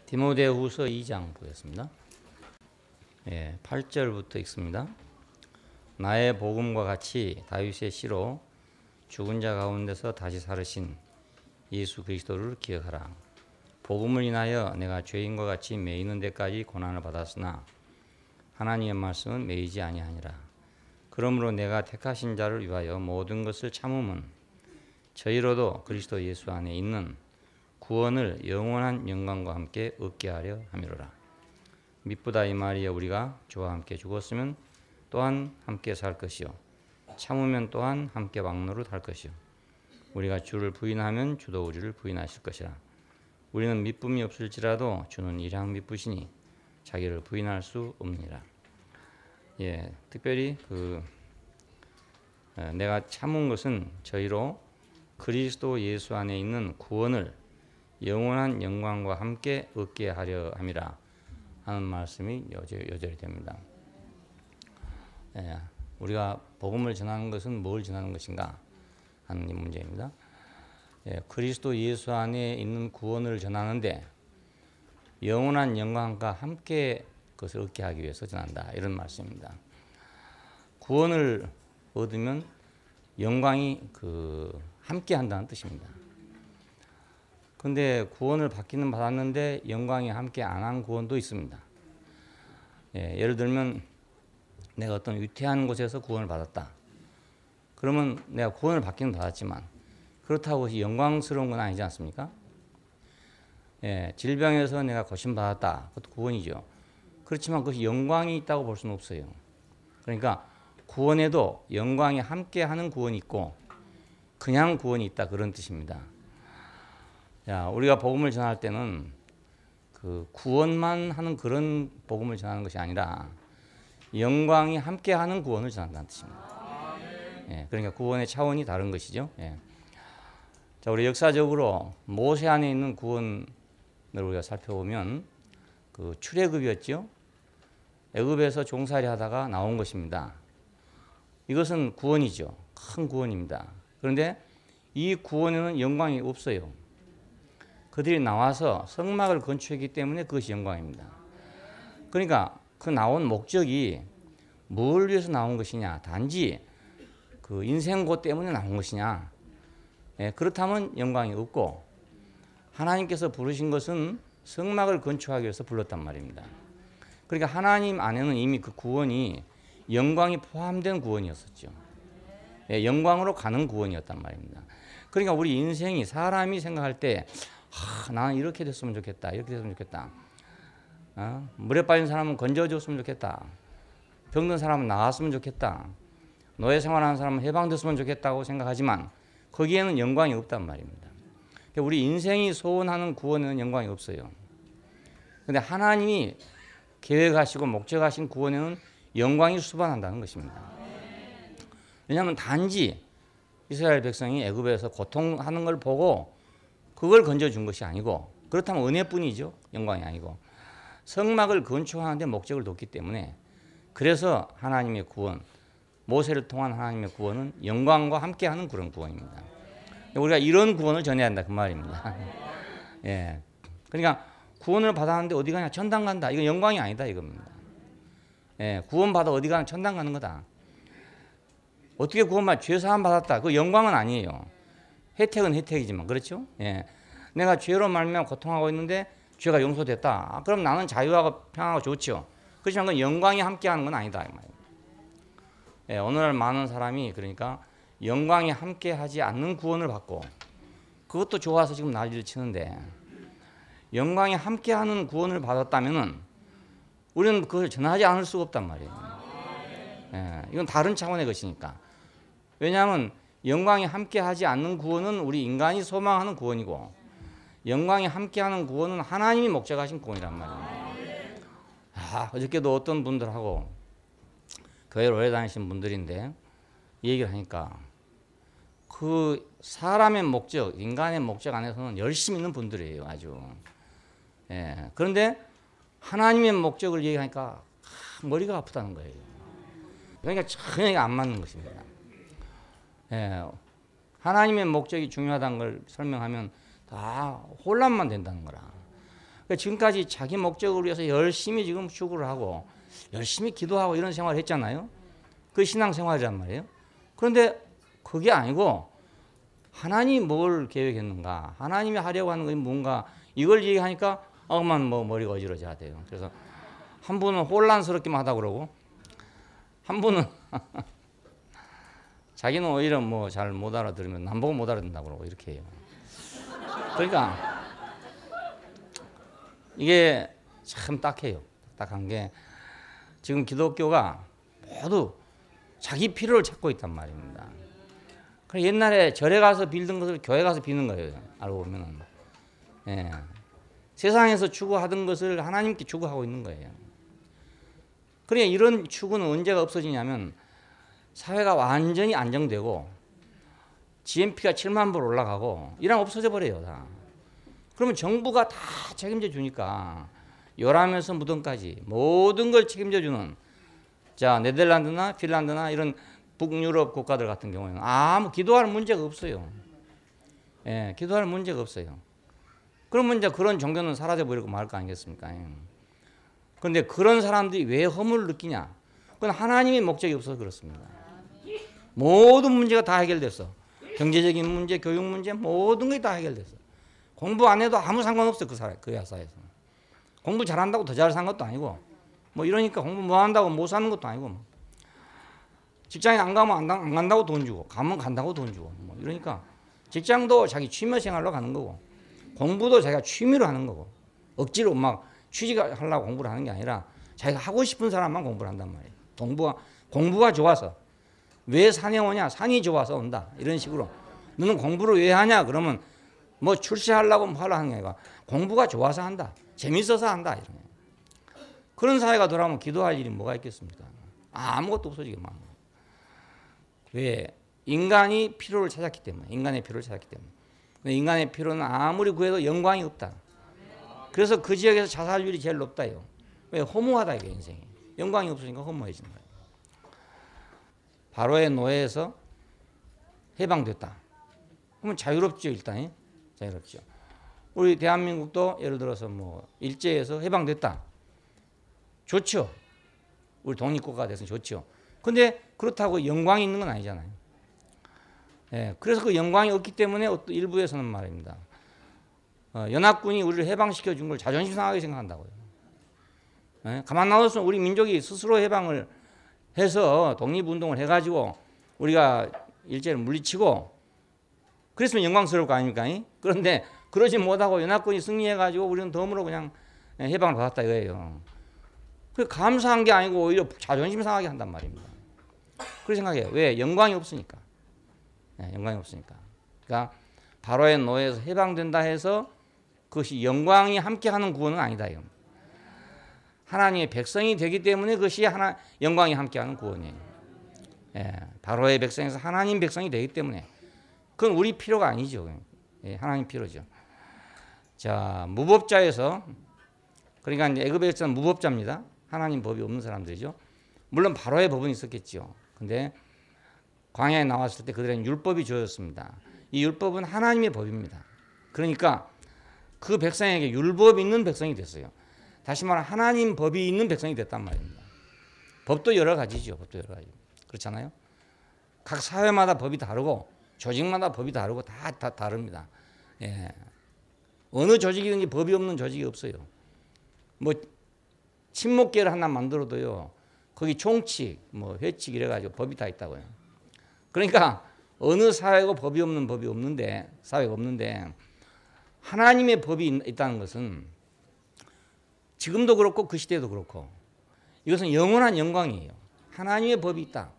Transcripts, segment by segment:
디모데후서 2장 보겠습니다. 8절부터 읽습니다. 나의 복음과 같이 다윗의 씨로 죽은 자 가운데서 다시 살으신 예수 그리스도를 기억하라. 복음을 인하여 내가 죄인과 같이 매이는 데까지 고난을 받았으나 하나님의 말씀은 매이지 아니하니라. 그러므로 내가 택하신 자를 위하여 모든 것을 참음은 저희로도 그리스도 예수 안에 있는 구원을 영원한 영광과 함께 얻게 하려 함이로라. 미쁘다 이 말이여, 우리가 주와 함께 죽었으면 또한 함께 살 것이요 참으면 또한 함께 왕노릇 할 것이요 우리가 주를 부인하면 주도 우리를 부인하실 것이라. 우리는 미쁨이 없을지라도 주는 일향 미쁘시니 자기를 부인할 수 없느니라. 특별히 내가 참은 것은 저희로 그리스도 예수 안에 있는 구원을 영원한 영광과 함께 얻게 하려 함이라 하는 말씀이 여절이 됩니다. 우리가 복음을 전하는 것은 뭘 전하는 것인가 하는 이 문제입니다. 그리스도 예수 안에 있는 구원을 전하는데 영원한 영광과 함께 그것을 얻게 하기 위해서 전한다, 이런 말씀입니다. 구원을 얻으면 영광이 함께 한다는 뜻입니다. 근데 구원을 받기는 받았는데 영광이 함께 안 한 구원도 있습니다. 예를 들면 내가 어떤 위태한 곳에서 구원을 받았다. 그러면 내가 구원을 받기는 받았지만 그렇다고 해서 영광스러운 건 아니지 않습니까? 질병에서 내가 고침받았다. 그것도 구원이죠. 그렇지만 그것이 영광이 있다고 볼 수는 없어요. 그러니까 구원에도 영광이 함께 하는 구원이 있고 그냥 구원이 있다, 그런 뜻입니다. 우리가 복음을 전할 때는 구원만 하는 그런 복음을 전하는 것이 아니라 영광이 함께하는 구원을 전한다는 뜻입니다. 그러니까 구원의 차원이 다른 것이죠. 자, 우리 역사적으로 모세 안에 있는 구원을 우리가 살펴보면 출애굽이었죠. 애굽에서 종살이 하다가 나온 것입니다. 이것은 구원이죠. 큰 구원입니다. 그런데 이 구원에는 영광이 없어요. 그들이 나와서 성막을 건축했기 때문에 그것이 영광입니다. 그러니까 그 나온 목적이 뭘 위해서 나온 것이냐, 단지 인생고 때문에 나온 것이냐, 그렇다면 영광이 없고, 하나님께서 부르신 것은 성막을 건축하기 위해서 불렀단 말입니다. 그러니까 하나님 안에는 이미 그 구원이 영광이 포함된 구원이었었죠. 영광으로 가는 구원이었단 말입니다. 그러니까 우리 인생이, 사람이 생각할 때 나는 이렇게 됐으면 좋겠다, 이렇게 됐으면 좋겠다, 물에 빠진 사람은 건져줬으면 좋겠다, 병든 사람은 나았으면 좋겠다, 노예 생활하는 사람은 해방됐으면 좋겠다고 생각하지만 거기에는 영광이 없단 말입니다. 그러니까 우리 인생이 소원하는 구원에는 영광이 없어요. 그런데 하나님이 계획하시고 목적하신 구원에는 영광이 수반한다는 것입니다. 왜냐하면 단지 이스라엘 백성이 애굽에서 고통하는 걸 보고 그걸 건져준 것이 아니고, 그렇다면 은혜뿐이죠. 영광이 아니고. 성막을 건축하는 데 목적을 뒀기 때문에, 그래서 하나님의 구원, 모세를 통한 하나님의 구원은 영광과 함께하는 그런 구원입니다. 우리가 이런 구원을 전해야 한다, 그 말입니다. 그러니까 구원을 받았는데 어디 가냐, 천당 간다, 이건 영광이 아니다, 이겁니다. 구원 받아 어디 가냐, 천당 가는 거다. 어떻게 구원받아, 죄사함 받았다, 그 영광은 아니에요. 혜택은 혜택이지만, 그렇죠? 내가 죄로 말미암아 고통하고 있는데 죄가 용서됐다. 그럼 나는 자유하고 평안하고 좋죠. 그렇지만 그건 영광이 함께하는 건 아니다, 이 말이에요. 오늘날 많은 사람이 그러니까 영광이 함께하지 않는 구원을 받고 그것도 좋아서 지금 난리를 치는데, 영광이 함께하는 구원을 받았다면은 우리는 그걸 전하지 않을 수가 없단 말이에요. 이건 다른 차원의 것이니까. 왜냐하면 영광이 함께하지 않는 구원은 우리 인간이 소망하는 구원이고, 영광이 함께하는 구원은 하나님이 목적하신 구원이란 말이에요. 어저께도 어떤 분들하고 교회를 오래 다니신 분들인데 이 얘기를 하니까 그 사람의 목적, 인간의 목적 안에서는 열심히 있는 분들이에요, 아주. 그런데 하나님의 목적을 얘기하니까 머리가 아프다는 거예요. 그러니까 전혀 안 맞는 것입니다. 하나님의 목적이 중요하다는 걸 설명하면 다 혼란만 된다는 거라. 그러니까 지금까지 자기 목적을 위해서 열심히 지금 추구를 하고 열심히 기도하고 이런 생활을 했잖아요. 그 신앙생활이란 말이에요. 그런데 그게 아니고 하나님이 뭘 계획했는가, 하나님이 하려고 하는 것이 뭔가, 이걸 얘기하니까 만 뭐 머리가 어지러져야 돼요. 그래서 한 분은 혼란스럽기만 하다 그러고 한 분은 자기는 오히려 뭐 잘 못 알아들으면 남보고 못 알아듣는다고 그러고 이렇게 해요. 그러니까 이게 참 딱해요. 딱한 게 지금 기독교가 모두 자기 필요를 찾고 있단 말입니다. 옛날에 절에 가서 빌던 것을 교회 가서 비는 거예요. 알고 보면은. 예. 세상에서 추구하던 것을 하나님께 추구하고 있는 거예요. 그러니까 이런 추구는 언제가 없어지냐면 사회가 완전히 안정되고 GNP가 7만 불 올라가고 이랑 없어져 버려요. 다. 그러면 정부가 다 책임져 주니까 요람에서 무덤까지 모든 걸 책임져 주는, 자, 네덜란드나 핀란드나 이런 북유럽 국가들 같은 경우에는 아무 기도할 문제가 없어요. 예, 기도할 문제가 없어요. 그러면 이제 그런 종교는 사라져 버리고 말 거 아니겠습니까? 그런데 그런 사람들이 왜 허물을 느끼냐? 그건 하나님의 목적이 없어서 그렇습니다. 모든 문제가 다 해결됐어. 경제적인 문제, 교육 문제, 모든 게 다 해결됐어. 공부 안 해도 아무 상관없어. 그 야사에서. 공부 잘한다고 더 잘 산 것도 아니고, 뭐 이러니까 공부 뭐 한다고 못 사는 것도 아니고, 뭐. 직장에 안 가면 안 간다고 돈 주고, 가면 간다고 돈 주고, 뭐 이러니까 직장도 자기 취미 생활로 가는 거고, 공부도 자기가 취미로 하는 거고, 억지로 막 취직하려고 공부를 하는 게 아니라 자기가 하고 싶은 사람만 공부를 한단 말이에요. 공부가 좋아서. 왜 산에 오냐? 산이 좋아서 온다. 이런 식으로. 너는 공부를 왜 하냐? 그러면 뭐 출세하려고 뭐 하려 하는 게 아니라 공부가 좋아서 한다. 재밌어서 한다. 이런. 그런 사회가 돌아오면 기도할 일이 뭐가 있겠습니까? 아무것도 없어지게 막. 왜? 인간이 필요를 찾았기 때문에. 인간의 필요를 찾았기 때문에. 인간의 필요는 아무리 구해도 영광이 없다. 그래서 그 지역에서 자살률이 제일 높다요. 왜? 허무하다 이게 인생이. 영광이 없으니까 허무해지는 거예요. 바로의 노예에서 해방됐다. 그러면 자유롭죠, 일단. 자유롭죠. 우리 대한민국도 예를 들어서 뭐 일제에서 해방됐다. 좋죠. 우리 독립국가가 돼서 좋죠. 근데 그렇다고 영광이 있는 건 아니잖아요. 예, 그래서 그 영광이 없기 때문에 어떤 일부에서는 말입니다. 연합군이 우리를 해방시켜 준 걸 자존심 상하게 생각한다고요. 예, 가만 놔뒀으면 우리 민족이 스스로 해방을 해서 독립운동을 해가지고 우리가 일제를 물리치고 그랬으면 영광스러울 거 아닙니까? 그런데 그러지 못하고 연합군이 승리해가지고 우리는 덤으로 그냥 해방을 받았다 이거예요. 그 감사한 게 아니고 오히려 자존심 상하게 한단 말입니다. 그렇게 생각해요. 왜? 영광이 없으니까. 네, 영광이 없으니까. 그러니까 바로의 노예에서 해방된다 해서 그것이 영광이 함께하는 구원은 아니다. 하나님의 백성이 되기 때문에 그것이 영광이 함께하는 구원이에요. 예, 바로의 백성에서 하나님 백성이 되기 때문에 그건 우리 필요가 아니죠. 예, 하나님 필요죠. 자, 무법자에서, 그러니까 이제 애굽의 백성은 무법자입니다. 하나님 법이 없는 사람들이죠. 물론 바로의 법은 있었겠죠. 근데 광야에 나왔을 때 그들에게는 율법이 주어졌습니다. 이 율법은 하나님의 법입니다. 그러니까 그 백성에게 율법이 있는 백성이 됐어요. 다시 말하면 하나님 법이 있는 백성이 됐단 말입니다. 법도 여러 가지죠. 법도 여러 가지. 그렇잖아요. 각 사회마다 법이 다르고 조직마다 법이 다르고 다 다릅니다. 예. 어느 조직이든지 법이 없는 조직이 없어요. 뭐 친목계를 하나 만들어도요. 거기 총칙, 뭐 회칙 이래가지고 법이 다 있다고요. 그러니까 어느 사회고 법이 없는 법이 없는데, 사회가 없는데 하나님의 법이 있다는 것은 지금도 그렇고 그 시대도 그렇고 이것은 영원한 영광이에요. 하나님의 법이 있다.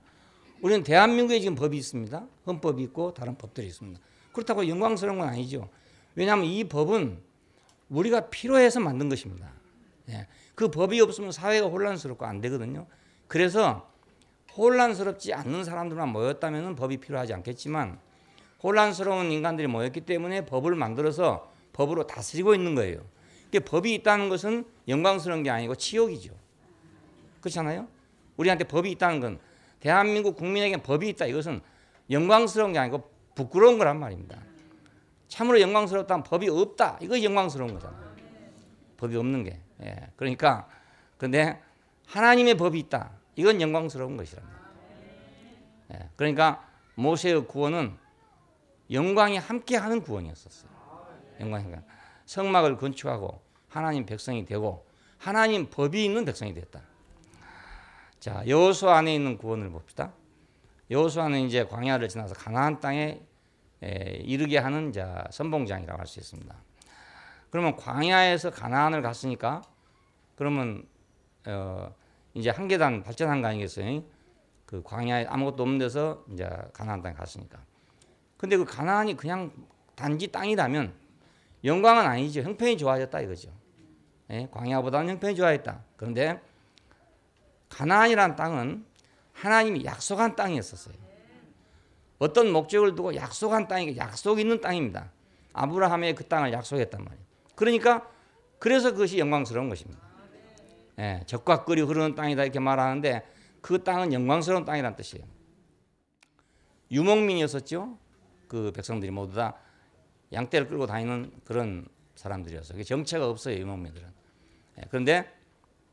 우리는 대한민국에 지금 법이 있습니다. 헌법이 있고 다른 법들이 있습니다. 그렇다고 영광스러운 건 아니죠. 왜냐하면 이 법은 우리가 필요해서 만든 것입니다. 예. 그 법이 없으면 사회가 혼란스럽고 안 되거든요. 그래서 혼란스럽지 않는 사람들만 모였다면 법이 필요하지 않겠지만 혼란스러운 인간들이 모였기 때문에 법을 만들어서 법으로 다스리고 있는 거예요. 법이 있다는 것은 영광스러운 게 아니고 치욕이죠. 그렇잖아요. 우리한테 법이 있다는 건 대한민국 국민에게 법이 있다. 이것은 영광스러운 게 아니고 부끄러운 거란 말입니다. 참으로 영광스럽다면 법이 없다. 이거 영광스러운 거잖아요. 법이 없는 게. 예. 그러니까 근데 하나님의 법이 있다. 이건 영광스러운 것이랍니다. 예. 그러니까 모세의 구원은 영광이 함께하는 구원이었었어요. 영광이 성막을 건축하고 하나님 백성이 되고 하나님 법이 있는 백성이 됐다. 자, 여호수아 안에 있는 구원을 봅시다. 여호수아는 이제 광야를 지나서 가나안 땅에 이르게 하는 자 선봉장이라고 할 수 있습니다. 그러면 광야에서 가나안을 갔으니까 그러면 이제 한 계단 발전한 거 아니겠어요? 그 광야에 아무것도 없는 데서 이제 가나안 땅에 갔으니까. 근데 그 가나안이 그냥 단지 땅이라면 영광은 아니죠. 형편이 좋아졌다 이거죠. 예? 광야보다는 형편이 좋아졌다. 그런데 가나안이라는 땅은 하나님이 약속한 땅이었었어요. 어떤 목적을 두고 약속한 땅이 약속 있는 땅입니다. 아브라함의 그 땅을 약속했단 말이에요. 그러니까 그래서 그것이 영광스러운 것입니다. 예, 젖과 꿀이 흐르는 땅이다 이렇게 말하는데 그 땅은 영광스러운 땅이라는 뜻이에요. 유목민이었었죠. 그 백성들이 모두 다 양떼를 끌고 다니는 그런 사람들이었어요. 정체가 없어요, 유목민들은. 예, 그런데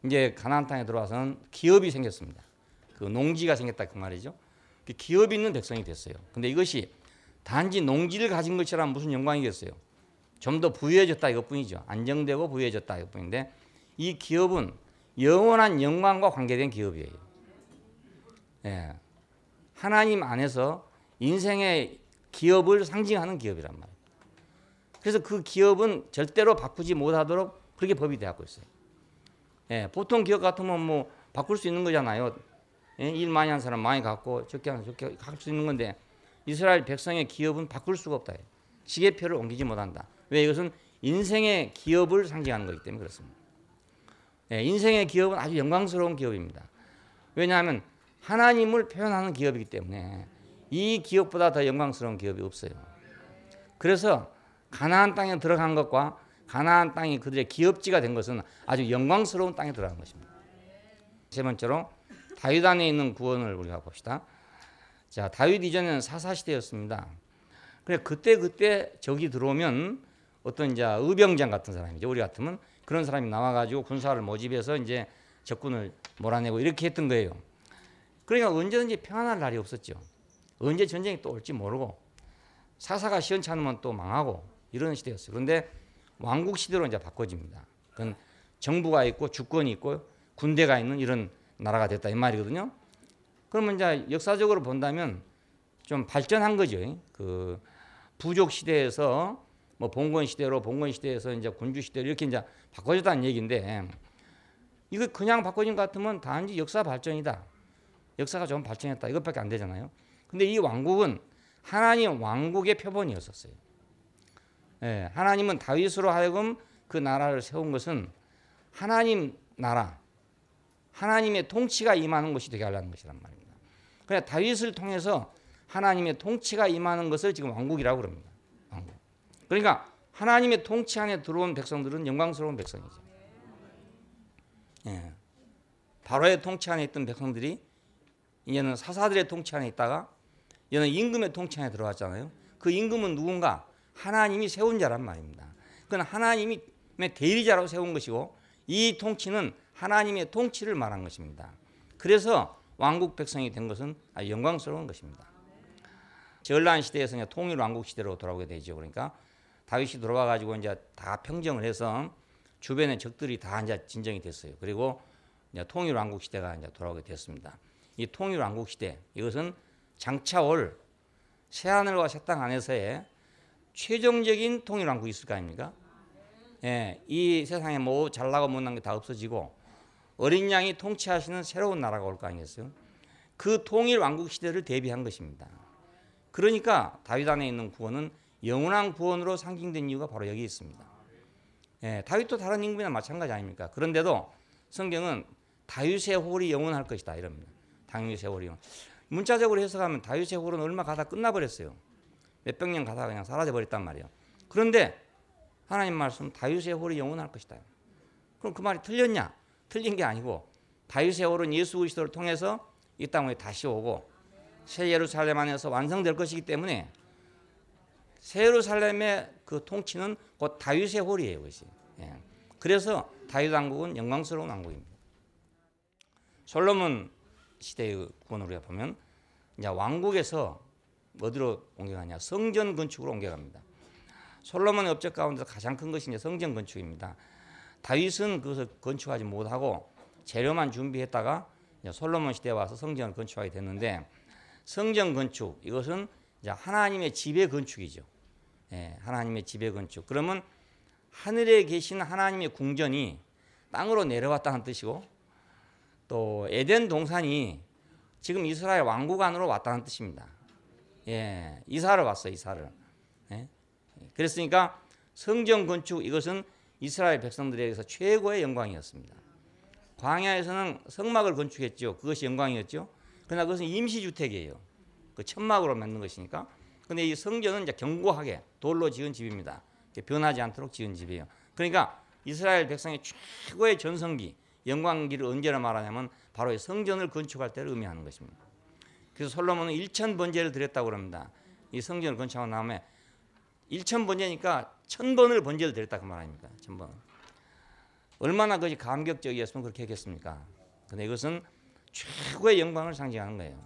이제 가나안 땅에 들어와서는 기업이 생겼습니다. 그 농지가 생겼다 그 말이죠. 기업이 있는 백성이 됐어요. 근데 이것이 단지 농지를 가진 것이라면 무슨 영광이겠어요? 좀 더 부유해졌다 이것뿐이죠. 안정되고 부유해졌다 이것뿐인데 이 기업은 영원한 영광과 관계된 기업이에요. 예. 하나님 안에서 인생의 기업을 상징하는 기업이란 말이에요. 그래서 그 기업은 절대로 바꾸지 못하도록 그렇게 법이 되어 있어요. 예. 보통 기업 같으면 뭐 바꿀 수 있는 거잖아요. 예? 일 많이 한 사람 많이 갖고 적게 한 사람 적게 할 수 있는 건데 이스라엘 백성의 기업은 바꿀 수가 없다. 시계표를 옮기지 못한다. 왜? 이것은 인생의 기업을 상징하는 거기 때문에 그렇습니다. 예, 인생의 기업은 아주 영광스러운 기업입니다. 왜냐하면 하나님을 표현하는 기업이기 때문에 이 기업보다 더 영광스러운 기업이 없어요. 그래서 가나안 땅에 들어간 것과 가나안 땅이 그들의 기업지가 된 것은 아주 영광스러운 땅에 들어간 것입니다. 세 번째로 다윗 안에 있는 구원을 우리가 봅시다. 자, 다윗 이전에는 사사시대였습니다. 그래 그때 적이 들어오면 어떤 이제 의병장 같은 사람이죠. 우리 같으면 그런 사람이 나와가지고 군사를 모집해서 이제 적군을 몰아내고 이렇게 했던 거예요. 그러니까 언제든지 평안할 날이 없었죠. 언제 전쟁이 또 올지 모르고 사사가 시원찮으면 또 망하고 이런 시대였어요. 그런데 왕국 시대로 이제 바꿔집니다. 그건 정부가 있고 주권이 있고 군대가 있는 이런 나라가 됐다 이 말이거든요. 그러면 이제 역사적으로 본다면 좀 발전한 거죠. 그 부족 시대에서 뭐 봉건 시대에서 이제 군주 시대로 이렇게 이제 바꿔졌다는 얘기인데 이거 그냥 바꿔진 것 같으면 단지 역사 발전이다. 역사가 좀 발전했다. 이것밖에 안 되잖아요. 근데 이 왕국은 하나님 왕국의 표본이었었어요. 예, 하나님은 다윗으로 하여금 그 나라를 세운 것은 하나님 나라, 하나님의 통치가 임하는 것이 되게 하려는 것이란 말입니다. 그러니까 다윗을 통해서 하나님의 통치가 임하는 것을 지금 왕국이라고 그럽니다. 왕국. 그러니까 하나님의 통치 안에 들어온 백성들은 영광스러운 백성이죠. 예. 바로의 통치 안에 있던 백성들이 이제는 사사들의 통치 안에 있다가 이제는 임금의 통치 안에 들어왔잖아요. 그 임금은 누군가? 하나님이 세운 자란 말입니다. 그건 하나님의 대리자로 세운 것이고 이 통치는 하나님의 통치를 말한 것입니다. 그래서 왕국 백성이 된 것은 아주 영광스러운 것입니다. 전란 시대에서 이제 통일 왕국 시대로 돌아오게 되죠. 그러니까 다윗이 돌아와 가지고 이제 다 평정을 해서 주변의 적들이 다 이제 진정이 됐어요. 그리고 이제 통일 왕국 시대가 이제 돌아오게 됐습니다. 이 통일 왕국 시대 이것은 장차 올 새하늘과 새 땅 안에서의 최종적인 통일 왕국이 있을 거 아닙니까? 예, 이 세상에 뭐 잘나고 못난 게 다 없어지고 어린 양이 통치하시는 새로운 나라가 올 거 아니겠어요? 그 통일 왕국 시대를 대비한 것입니다. 그러니까 다윗 안에 있는 구원은 영원한 구원으로 상징된 이유가 바로 여기 있습니다. 예, 다윗도 다른 인물이나 마찬가지 아닙니까? 그런데도 성경은 다윗의 홀이 영원할 것이다 이럽니다. 다윗의 홀이 영원. 문자적으로 해석하면 다윗의 홀은 얼마 가다 끝나버렸어요. 몇백 년 가다가 그냥 사라져버렸단 말이에요. 그런데 하나님 말씀 다윗의 홀이 영원할 것이다. 그럼 그 말이 틀렸냐? 틀린 게 아니고 다윗의 홀은 예수 그리스도를 통해서 이 땅에 다시 오고 새 예루살렘 안에서 완성될 것이기 때문에 새 예루살렘의 그 통치는 곧 다윗의 홀이에요. 그것이. 예. 그래서 다윗 왕국은 영광스러운 왕국입니다. 솔로몬 시대의 구원을 우리가 보면 이제 왕국에서 어디로 옮겨가냐? 성전 건축으로 옮겨갑니다. 솔로몬의 업적 가운데서 가장 큰 것이 이제 성전 건축입니다. 다윗은 그것을 건축하지 못하고 재료만 준비했다가 이제 솔로몬 시대에 와서 성전을 건축하게 됐는데, 성전 건축 이것은 이제 하나님의 집의 건축이죠. 예, 하나님의 집의 건축. 그러면 하늘에 계신 하나님의 궁전이 땅으로 내려왔다는 뜻이고, 또 에덴 동산이 지금 이스라엘 왕국 안으로 왔다는 뜻입니다. 예, 이사를 왔어요, 이사를. 예? 그랬으니까 성전 건축 이것은 이스라엘 백성들에게서 최고의 영광이었습니다. 광야에서는 성막을 건축했죠. 그것이 영광이었죠. 그러나 그것은 임시주택이에요. 그 천막으로 만든 것이니까. 근데 이 성전은 이제 견고하게 돌로 지은 집입니다. 변하지 않도록 지은 집이에요. 그러니까 이스라엘 백성의 최고의 전성기, 영광기를 언제나 말하냐면 바로 이 성전을 건축할 때를 의미하는 것입니다. 그래서 솔로몬은 1000번제를 드렸다고 합니다. 이 성전을 건축하고 나면 1000번제니까 1000번을 번제를 드렸다 그 말 아닙니까? 1000번. 얼마나 그것이 감격적이었으면 그렇게 했겠습니까? 근데 이것은 최고의 영광을 상징하는 거예요.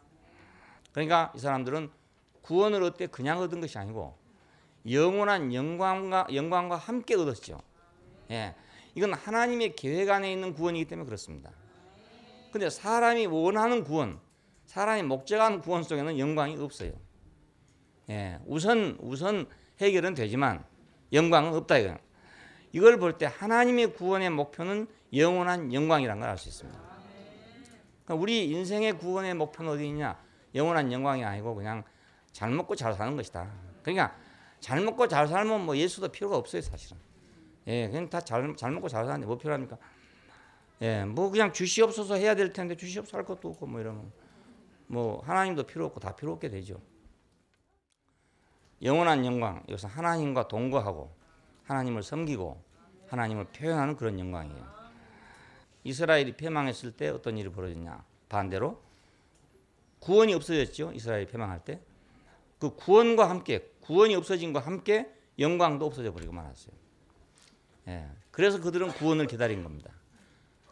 그러니까 이 사람들은 구원을 얻되 그냥 얻은 것이 아니고 영원한 영광과 함께 얻었죠. 예, 이건 하나님의 계획 안에 있는 구원이기 때문에 그렇습니다. 근데 사람이 원하는 구원, 사람이 목적한 구원 속에는 영광이 없어요. 예, 우선 해결은 되지만 영광은 없다 이거예요. 이걸 볼 때 하나님의 구원의 목표는 영원한 영광이라는 걸 알 수 있습니다. 그러니까 우리 인생의 구원의 목표는 어디 있냐? 영원한 영광이 아니고 그냥 잘 먹고 잘 사는 것이다. 그러니까 잘 먹고 잘 살면 뭐 예수도 필요가 없어요, 사실은. 예, 그냥 다 잘 먹고 잘 사는데 뭐 필요합니까? 예, 뭐 그냥 주시옵소서 해야 될 텐데 주시옵소서 할 것도 없고 뭐 이러면 뭐 하나님도 필요 없고 다 필요 없게 되죠. 영원한 영광, 이것은 하나님과 동거하고 하나님을 섬기고 하나님을 표현하는 그런 영광이에요. 이스라엘이 패망했을 때 어떤 일이 벌어졌냐? 반대로 구원이 없어졌죠. 이스라엘이 패망할 때. 그 구원과 함께, 구원이 없어진과 함께 영광도 없어져 버리고 말았어요. 예, 그래서 그들은 구원을 기다린 겁니다.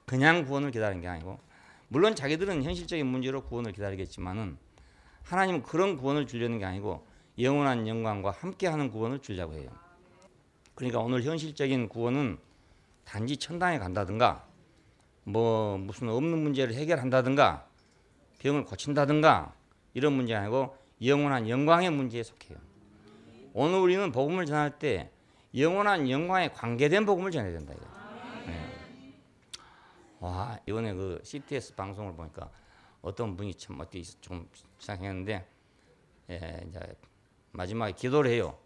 그냥 구원을 기다린 게 아니고, 물론 자기들은 현실적인 문제로 구원을 기다리겠지만은 하나님은 그런 구원을 주려는 게 아니고 영원한 영광과 함께하는 구원을 주려고 해요. 그러니까 오늘 현실적인 구원은 단지 천당에 간다든가 뭐 무슨 없는 문제를 해결한다든가 병을 고친다든가 이런 문제 아니고 영원한 영광의 문제에 속해요. 오늘 우리는 복음을 전할 때 영원한 영광에 관계된 복음을 전해야 된다. 네. 와, 이번에 그 CTS 방송을 보니까 어떤 분이 참 어떻게 좀 생각했는데, 예, 이제 마지막에 기도를 해요.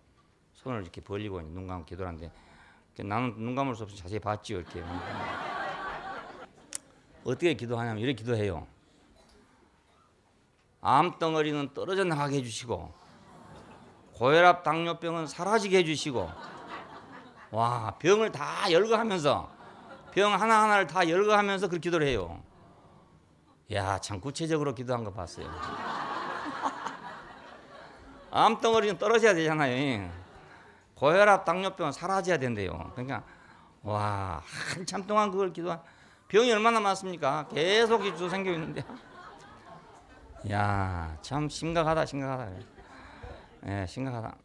손을 이렇게 벌리고 눈 감고 기도를 하는데, 나는 눈 감을 수 없어 자세히 봤지요. 이렇게 어떻게 기도하냐면 이렇게 기도해요. 암덩어리는 떨어져 나가게 해주시고 고혈압 당뇨병은 사라지게 해주시고, 와, 병을 다 열거하면서 병 하나하나를 다 열거하면서 그렇게 기도를 해요. 야, 참 구체적으로 기도한 거 봤어요. 암덩어리는 떨어져야 되잖아요. 고혈압 당뇨병은 사라져야 된대요. 그러니까 와, 한참 동안 그걸 기도한, 병이 얼마나 많습니까? 계속 기도 생겨 있는데. 야, 참 심각하다. 예, 심각하다.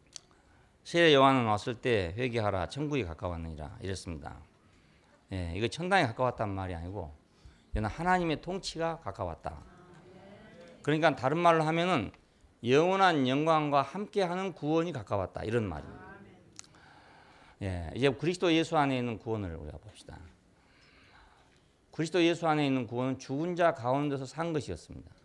세례 요한은 왔을 때 회개하라, 천국이 가까웠느니라 이랬습니다. 예, 이거 천당에 가까웠단 말이 아니고 이는 하나님의 통치가 가까웠다. 그러니까 다른 말로 하면은 영원한 영광과 함께하는 구원이 가까웠다 이런 말입니다. 예, 이제 그리스도 예수 안에 있는 구원을 우리가 봅시다. 그리스도 예수 안에 있는 구원은 죽은 자 가운데서 산 것이었습니다.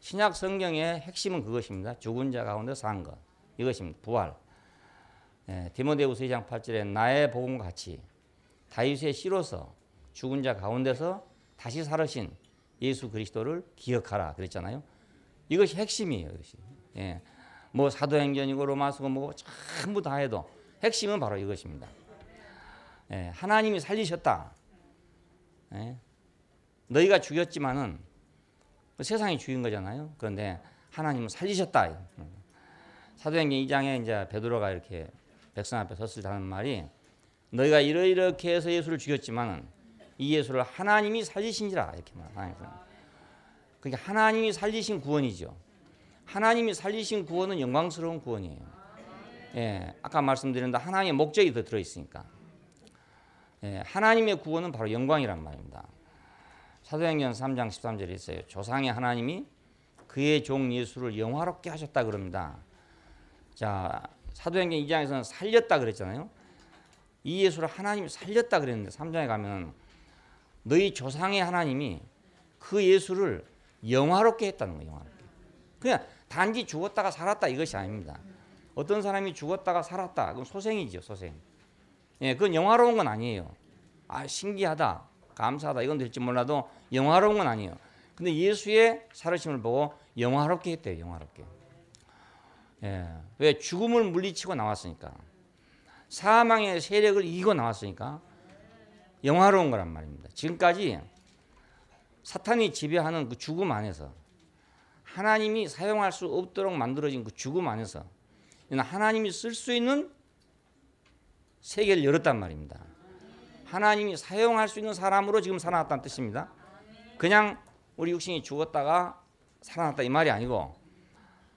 신약 성경의 핵심은 그것입니다. 죽은 자 가운데 산 것. 이것입니다. 부활. 예, 디모데후서 2장 8절에 나의 복음과 같이 다윗의 씨로서 죽은 자 가운데서 다시 살으신 예수 그리스도를 기억하라 그랬잖아요. 이것이 핵심이에요. 이것이. 예, 뭐 사도행전이고 로마서고 뭐 전부 다 해도 핵심은 바로 이것입니다. 예, 하나님이 살리셨다. 예, 너희가 죽였지만은 세상이 죽인 거잖아요. 그런데 하나님은 살리셨다. 사도행전 2장에 이제 베드로가 이렇게 백성 앞에 섰을 때 하는 말이 너희가 이렇게 해서 예수를 죽였지만 이 예수를 하나님이 살리신지라 이렇게 말합니다. 그러니까 하나님이 살리신 구원이죠. 하나님이 살리신 구원은 영광스러운 구원이에요. 예, 아까 말씀드렸는데 하나님의 목적이 더 들어있으니까. 예, 하나님의 구원은 바로 영광이란 말입니다. 사도행전 3장 13절에 있어요. 조상의 하나님이 그의 종 예수를 영화롭게 하셨다 그럽니다. 자, 사도행전 2장에서는 살렸다 그랬잖아요. 이 예수를 하나님이 살렸다 그랬는데 3장에 가면 너희 조상의 하나님이 그 예수를 영화롭게 했다는 거예요. 영화롭게. 그냥 단지 죽었다가 살았다 이것이 아닙니다. 어떤 사람이 죽었다가 살았다. 그건 소생이죠. 소생. 예, 그건 영화로운 건 아니에요. 아, 신기하다. 감사하다. 이건 될지 몰라도 영화로운 건 아니에요. 근데 예수의 살으심을 보고 영화롭게 했대요. 영화롭게. 예, 왜? 죽음을 물리치고 나왔으니까. 사망의 세력을 이기고 나왔으니까 영화로운 거란 말입니다. 지금까지 사탄이 지배하는 그 죽음 안에서 하나님이 사용할 수 없도록 만들어진 그 죽음 안에서 하나님이 쓸 수 있는 세계를 열었단 말입니다. 하나님이 사용할 수 있는 사람으로 지금 살아났다는 뜻입니다. 그냥 우리 육신이 죽었다가 살아났다 이 말이 아니고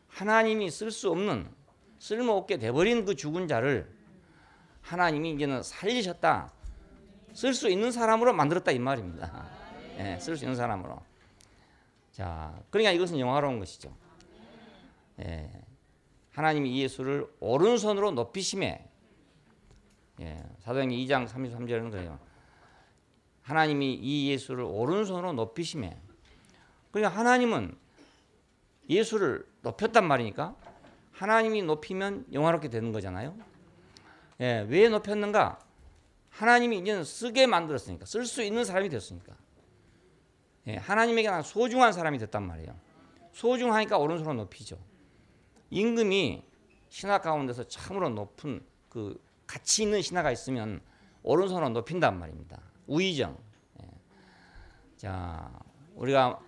하나님이 쓸 수 없는 쓸모없게 돼버린 그 죽은 자를 하나님이 이제는 살리셨다. 쓸 수 있는 사람으로 만들었다 이 말입니다. 예, 쓸 수 있는 사람으로. 자, 그러니까 이것은 영화로운 것이죠. 예, 하나님이 이 예수를 오른손으로 높이심에, 예, 사도행전 2장 33절은 그래요. 하나님이 이 예수를 오른손으로 높이심에, 그러니까 하나님은 예수를 높였단 말이니까 하나님이 높이면 영화롭게 되는 거잖아요. 예, 왜 높였는가? 하나님이 이제는 쓰게 만들었으니까, 쓸 수 있는 사람이 됐으니까. 예, 하나님에게 소중한 사람이 됐단 말이에요. 소중하니까 오른손으로 높이죠. 임금이 신하 가운데서 참으로 높은 그 가치 있는 신하가 있으면 오른손으로 높인단 말입니다. 우의정. 예. 자, 우리가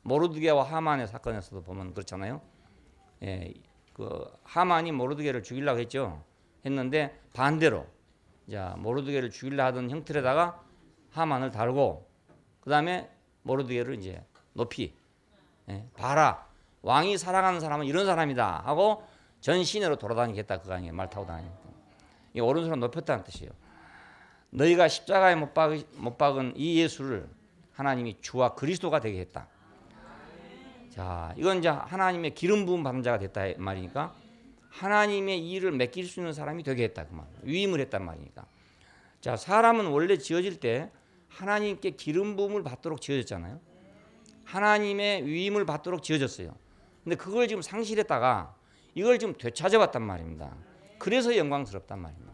모르드게와 하만의 사건에서도 보면 그렇잖아요. 예, 그 하만이 모르드게를 죽이려고 했는데 반대로 자, 모르드게를 죽이려 하던 형틀에다가 하만을 달고 그 다음에 모르드게를 이제 높이, 예, 봐라, 왕이 사랑하는 사람은 이런 사람이다 하고 전 시내로 돌아다니겠다. 그거 아니에요. 말 타고 다니니까. 이 오른손으로 높였다는 뜻이에요. 너희가 십자가에 못 박은 이 예수를 하나님이 주와 그리스도가 되게 했다. 자, 이건 이제 하나님의 기름 부음 받은 자가 됐다 말이니까 하나님의 일을 맡길 수 있는 사람이 되게 했다. 그 말. 위임을 했단 말이니까. 자, 사람은 원래 지어질 때 하나님께 기름 부음을 받도록 지어졌잖아요. 하나님의 위임을 받도록 지어졌어요. 근데 그걸 지금 상실했다가 이걸 지금 되찾아봤단 말입니다. 그래서 영광스럽단 말입니다.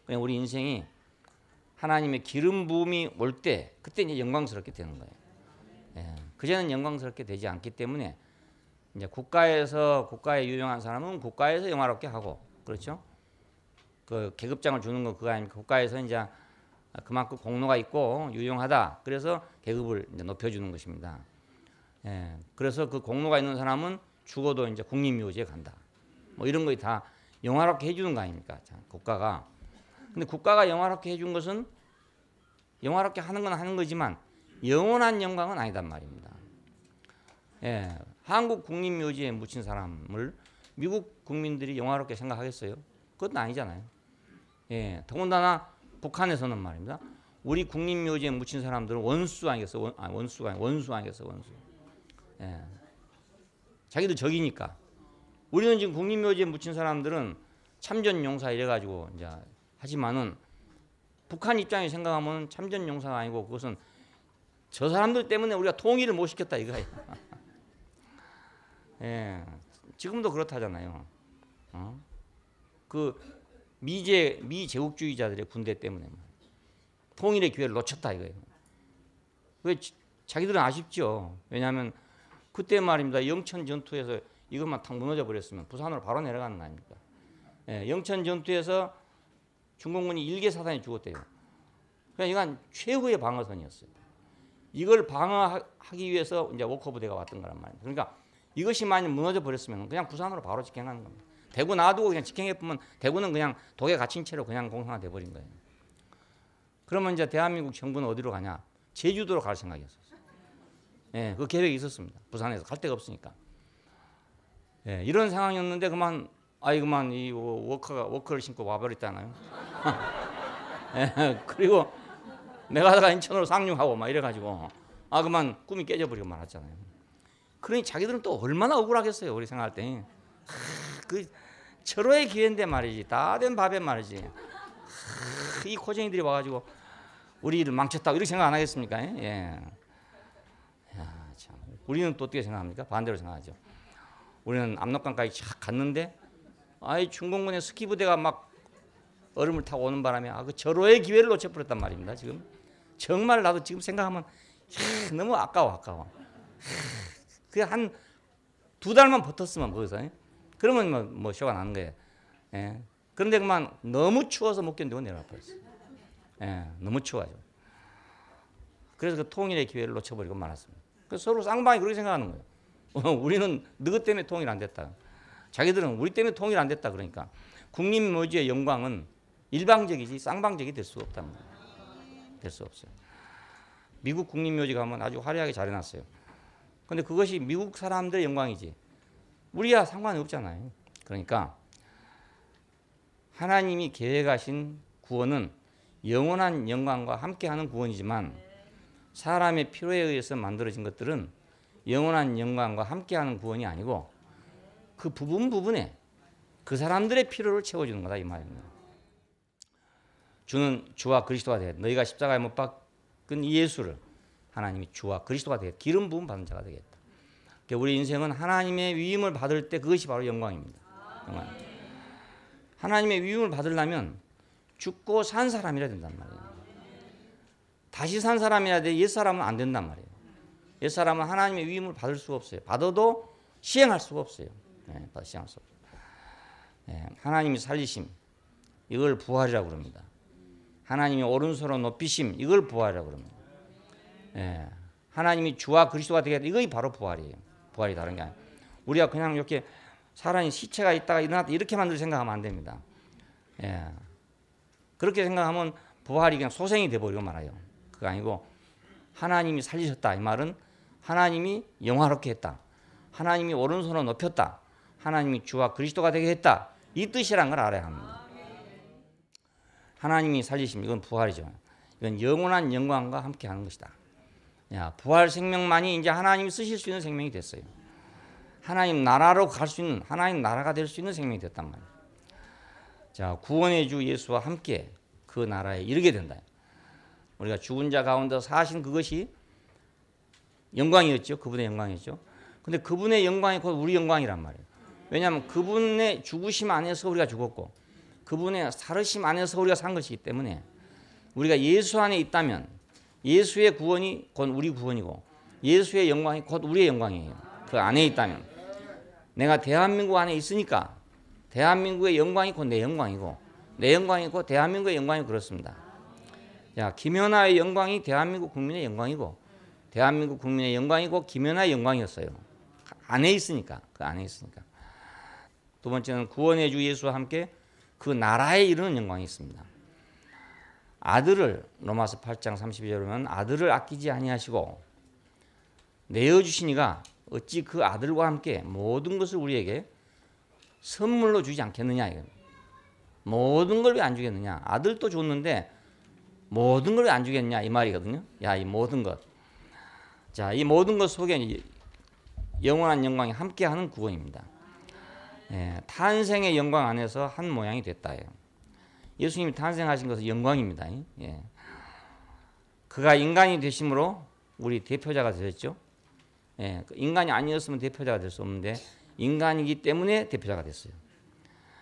그냥 우리 인생이 하나님의 기름 부음이 올 때 그때 이제 영광스럽게 되는 거예요. 예, 그전에는 영광스럽게 되지 않기 때문에 이제 국가에 유용한 사람은 국가에서 영화롭게 하고, 그렇죠? 그 계급장을 주는 건 그거 아닙니까? 국가에서 이제 그만큼 공로가 있고 유용하다. 그래서 계급을 이제 높여주는 것입니다. 예, 그래서 그 공로가 있는 사람은 죽어도 이제 국립묘지에 간다. 뭐 이런 거 다 영화롭게 해주는 거 아닙니까? 자, 국가가. 근데 국가가 영화롭게 해준 것은 영화롭게 하는 건 하는 거지만 영원한 영광은 아니단 말입니다. 예, 한국 국립묘지에 묻힌 사람을 미국 국민들이 영화롭게 생각하겠어요? 그것도 아니잖아요. 예, 더군다나 북한에서는 말입니다. 우리 국립묘지에 묻힌 사람들은 원수 아니겠어? 원수 아니겠어? 원수. 예, 자기들 적이니까. 우리는 지금 국립묘지에 묻힌 사람들은 참전용사 이래가지고 이제 하지만은 북한 입장에 생각하면 참전용사가 아니고 그것은 저 사람들 때문에 우리가 통일을 못 시켰다 이거예요. 예, 지금도 그렇다잖아요. 그 미제국주의자들의 군대 때문에 통일의 기회를 놓쳤다 이거예요. 왜? 자기들은 아쉽죠. 왜냐하면 그때 말입니다. 영천 전투에서 이것만 탁 무너져 버렸으면 부산으로 바로 내려가는 거 아닙니까? 예, 영천 전투에서 중공군이 일개 사단이 죽었대요. 그러니까 이건 최후의 방어선이었어요. 이걸 방어하기 위해서 이제 워커부대가 왔던 거란 말입니다. 그러니까 이것이 만약 무너져 버렸으면 그냥 부산으로 바로 직행하는 겁니다. 대구 놔두고 그냥 직행해 보면 대구는 그냥 독에 갇힌 채로 그냥 공산화 돼버린 거예요. 그러면 이제 대한민국 정부는 어디로 가냐? 제주도로 갈 생각이었어요. 예, 그 계획이 있었습니다. 부산에서 갈 데가 없으니까. 예, 이런 상황이었는데 그만 이 워커를 신고 와버렸잖아요. 예, 그리고 내가다가 인천으로 상륙하고 막 이래가지고 그만 꿈이 깨져버리고 말았잖아요. 그러니 자기들은 또 얼마나 억울하겠어요. 우리 생각할 때. 그 철호의 기회인데 말이지. 다 된 밥에 말이지. 이 코쟁이들이 와가지고 우리 일을 망쳤다고 이렇게 생각 안 하겠습니까? 예. 야, 참. 우리는 또 어떻게 생각합니까? 반대로 생각하죠. 우리는 압록강까지 착 갔는데 중공군의 스키 부대가 막 얼음을 타고 오는 바람에 그 절호의 기회를 놓쳐버렸단 말입니다. 지금 정말 나도 지금 생각하면 너무 아까워. 그게 한 2달만 버텼으면 거기서 그러면 뭐 쇼가 나는 거예요. 예. 그런데 그만 너무 추워서 못 견디고 내려와 버렸어요. 예, 너무 추워져. 그래서 그 통일의 기회를 놓쳐버리고 말았습니다. 그래서 서로 쌍방이 그렇게 생각하는 거예요. 우리는 너희 때문에 통일 안 됐다. 자기들은 우리 때문에 통일 안 됐다. 그러니까 국립묘지의 영광은 일방적이지 쌍방적이 될 수가 없답니다. 될 수 없어요. 미국 국립묘지 가면 아주 화려하게 잘 해놨어요. 그런데 그것이 미국 사람들의 영광이지 우리야 상관이 없잖아요. 그러니까 하나님이 계획하신 구원은 영원한 영광과 함께하는 구원이지만 사람의 필요에 의해서 만들어진 것들은 영원한 영광과 함께하는 구원이 아니고 그 부분에 그 사람들의 필요를 채워주는 거다 이 말입니다. 주는 주와 그리스도가 되겠다. 너희가 십자가에 못 박은 이 예수를 하나님이 주와 그리스도가 되겠다. 기름 부음 받은 자가 되겠다. 그러니까 우리 인생은 하나님의 위임을 받을 때 그것이 바로 영광입니다. 하나님의 위임을 받으려면 죽고 산 사람이라 된단 말이에요. 다시 산 사람이라 돼 옛사람은 안 된단 말이에요. 옛사람은 하나님의 위임을 받을 수가 없어요. 받아도 시행할 수가 없어요. 시행할 수 없어요. 하나님이 살리심 이걸 부활이라고 그럽니다. 하나님이 오른손으로 높이심 이걸 부활이라고 그럽니다. 하나님이 주와 그리스도가 되겠다 이것이 바로 부활이에요. 부활이 다른 게 아니에요. 우리가 그냥 이렇게 사람이 시체가 있다가 일어났다 이렇게만 생각하면 안 됩니다. 그렇게 생각하면 부활이 그냥 소생이 돼버리고 말아요. 그거 아니고 하나님이 살리셨다 이 말은 하나님이 영화롭게 했다. 하나님이 오른손으로 높였다. 하나님이 주와 그리스도가 되게 했다. 이 뜻이란 걸 알아야 합니다. 하나님이 살리심 이건 부활이죠. 이건 영원한 영광과 함께 하는 것이다. 부활 생명만이 이제 하나님이 쓰실 수 있는 생명이 됐어요. 하나님 나라로 갈 수 있는 하나님 나라가 될 수 있는 생명이 됐단 말이에요. 자, 구원의 주 예수와 함께 그 나라에 이르게 된다. 우리가 죽은 자 가운데 사신 그것이 영광이었죠. 그분의 영광이었죠. 근데 그분의 영광이 곧 우리 영광이란 말이에요. 왜냐하면 그분의 죽으심 안에서 우리가 죽었고 그분의 살으심 안에서 우리가 산 것이기 때문에 우리가 예수 안에 있다면 예수의 구원이 곧 우리 구원이고 예수의 영광이 곧 우리의 영광이에요. 그 안에 있다면 내가 대한민국 안에 있으니까 대한민국의 영광이 곧 내 영광이고 내 영광이 곧 대한민국의 영광이 그렇습니다. 자, 김연아의 영광이 대한민국 국민의 영광이고 대한민국 국민의 영광이고 김연아의 영광이었어요. 안에 있으니까 그 안에 있으니까. 두 번째는 구원의 주 예수와 함께 그 나라에 이르는 영광이 있습니다. 아들을 로마서 8장 32절에 보면 아들을 아끼지 아니하시고 내어주시니가 어찌 그 아들과 함께 모든 것을 우리에게 선물로 주지 않겠느냐 이거. 모든 걸 왜 안 주겠느냐. 아들도 줬는데 모든 걸 왜 안 주겠냐 이 말이거든요. 이 모든 것. 자, 이 모든 것 속에 영원한 영광이 함께하는 구원입니다. 탄생의 영광 안에서 한 모양이 됐다예요. 예수님이 탄생하신 것은 영광입니다. 그가 인간이 되심으로 우리 대표자가 되셨죠. 인간이 아니었으면 대표자가 될 수 없는데 인간이기 때문에 대표자가 됐어요.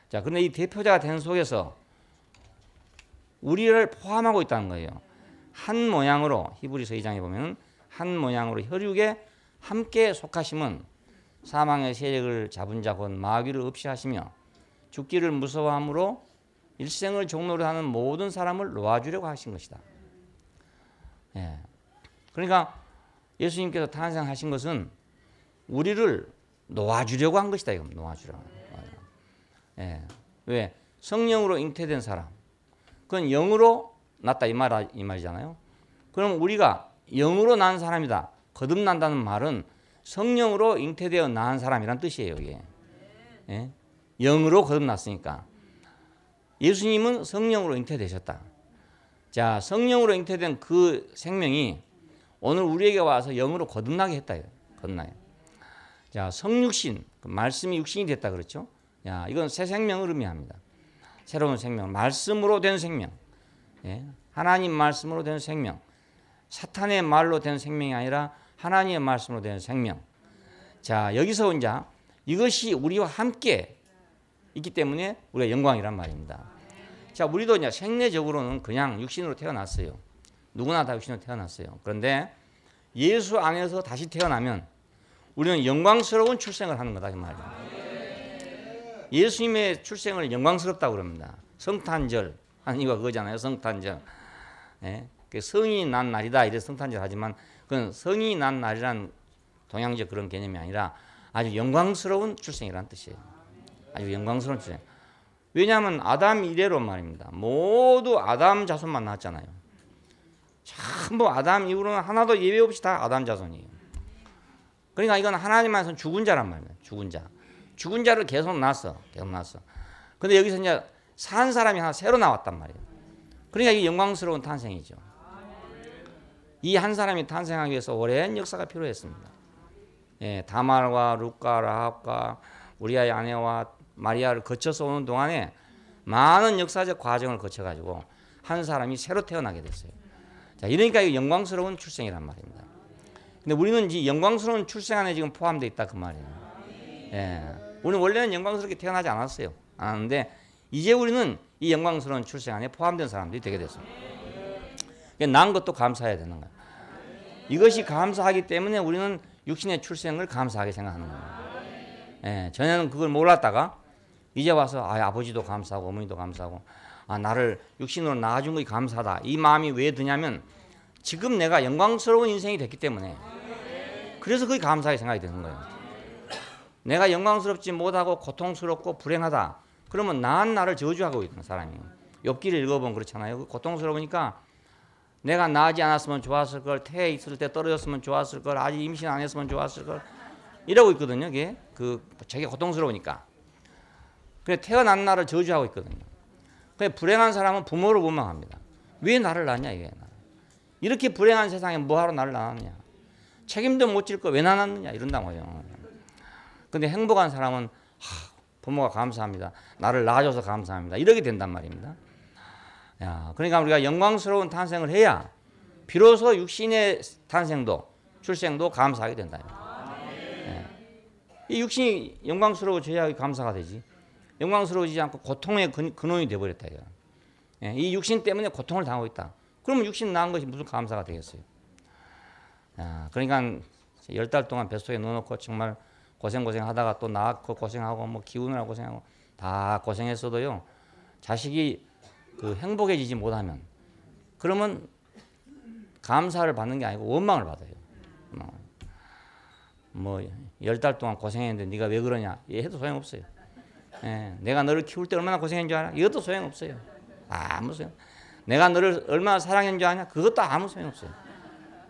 자, 그런데 이 대표자가 된 속에서 우리를 포함하고 있다는 거예요. 한 모양으로 히브리서 2장에 보면 한 모양으로 혈육에 함께 속하심은 사망의 세력을 잡은 자 곧 마귀를 없이 하시며 죽기를 무서워함으로 일생을 종로로 하는 모든 사람을 놓아주려고 하신 것이다. 그러니까 예수님께서 탄생하신 것은 우리를 놓아주려고 한 것이다. 이겁니다. 놓아주려고. 예. 왜? 성령으로 잉태된 사람. 그건 영으로 났다 이 말이잖아요. 그럼 우리가 영으로 난 사람이다. 거듭난다는 말은 성령으로 잉태되어 낳은 사람이란 뜻이에요. 이게. 예? 영으로 거듭났으니까. 예수님은 성령으로 잉태되셨다. 자, 성령으로 잉태된 그 생명이 오늘 우리에게 와서 영으로 거듭나게 했다. 거듭나요. 자, 성육신, 그 말씀이 육신이 됐다 그렇죠? 야, 이건 새 생명을 의미합니다. 새로운 생명, 말씀으로 된 생명. 예? 하나님 말씀으로 된 생명. 사탄의 말로 된 생명이 아니라 하나님의 말씀으로 된 생명. 자, 여기서 이제 이것이 우리와 함께 있기 때문에 우리가 영광이란 말입니다. 자, 우리도 이제 생내적으로는 그냥 육신으로 태어났어요. 누구나 다 육신으로 태어났어요. 그런데 예수 안에서 다시 태어나면 우리는 영광스러운 출생을 하는 거다 이 말이에요. 예수님의 출생을 영광스럽다고 그럽니다. 성탄절 하는 이유가 그거잖아요. 성탄절. 예? 성인이 난 날이다 이래서 성탄절 하지만 그건 성인이 난 날이란 동양적 그런 개념이 아니라 아주 영광스러운 출생이라는 뜻이에요. 아주 영광스러운 출생. 왜냐하면 아담 이래로 말입니다. 모두 아담 자손만 나왔잖아요. 전부 아담 이후로는 하나도 예외 없이 다 아담 자손이에요. 그러니까 이건 하나님 안에서는 죽은 자란 말입니다. 죽은 자. 죽은 자를 계속 낳았어. 계속 낳았어. 근데 여기서 이제 산 사람이 하나 새로 나왔단 말이에요. 그러니까 이게 영광스러운 탄생이죠. 이 한 사람이 탄생하기 위해서 오랜 역사가 필요했습니다. 예, 다말과 룻과 라합과 우리아의 아내와 마리아를 거쳐서 오는 동안에 많은 역사적 과정을 거쳐가지고 한 사람이 새로 태어나게 됐어요. 자, 이러니까 이게 영광스러운 출생이란 말입니다. 근데 우리는 이 영광스러운 출생 안에 지금 포함되어 있다 그 말이에요. 예, 우리는 원래는 영광스럽게 태어나지 않았어요. 않았는데 이제 우리는 이 영광스러운 출생 안에 포함된 사람들이 되게 됐습니다. 난 것도 감사해야 되는 거예요. 이것이 감사하기 때문에 우리는 육신의 출생을 감사하게 생각하는 거예요. 예, 전에는 그걸 몰랐다가 이제 와서 아버지도 감사하고 어머니도 감사하고 나를 육신으로 낳아준 것이 감사하다. 이 마음이 왜 드냐면 지금 내가 영광스러운 인생이 됐기 때문에 그래서 그게 감사하게 생각이 되는 거예요. 내가 영광스럽지 못하고 고통스럽고 불행하다. 그러면 나한 나를 저주하고 있는 사람이에요. 욥기를 읽어보면 그렇잖아요. 고통스러우니까 내가 나지 않았으면 좋았을 걸, 태에 있을 때 떨어졌으면 좋았을 걸, 아직 임신 안 했으면 좋았을 걸 이러고 있거든요. 이게 자기 고통스러우니까. 그래 태어난 나를 저주하고 있거든요. 그래 불행한 사람은 부모를 원망합니다. 왜 나를 낳냐 이게. 이렇게 불행한 세상에 뭐하러 나를 낳았냐. 책임도 못 질 거 왜 낳았느냐 이런단 말이에요. 근데 행복한 사람은 부모가 감사합니다. 나를 낳아줘서 감사합니다. 이렇게 된단 말입니다. 야, 그러니까 우리가 영광스러운 탄생을 해야 비로소 육신의 탄생도 출생도 감사하게 된다. 예. 이 육신이 영광스러워져야 감사가 되지. 영광스러워지지 않고 고통의 근원이 되어버렸다. 예. 이 육신 때문에 고통을 당하고 있다. 그러면 육신 낳은 것이 무슨 감사가 되겠어요. 야, 그러니까 10달 동안 뱃속에 넣어놓고 정말 고생하다가 또 낳고 고생하고 뭐 기운을 하고 고생하고 다 고생했어도요. 자식이 행복해지지 못하면 그러면 감사를 받는 게 아니고 원망을 받아요. 뭐 10달 동안 고생했는데 네가 왜 그러냐 해도 소용없어요. 예, 내가 너를 키울 때 얼마나 고생한 줄 알아? 이것도 소용없어요. 아무 소용. 내가 너를 얼마나 사랑한 줄 아냐? 그것도 아무 소용없어요.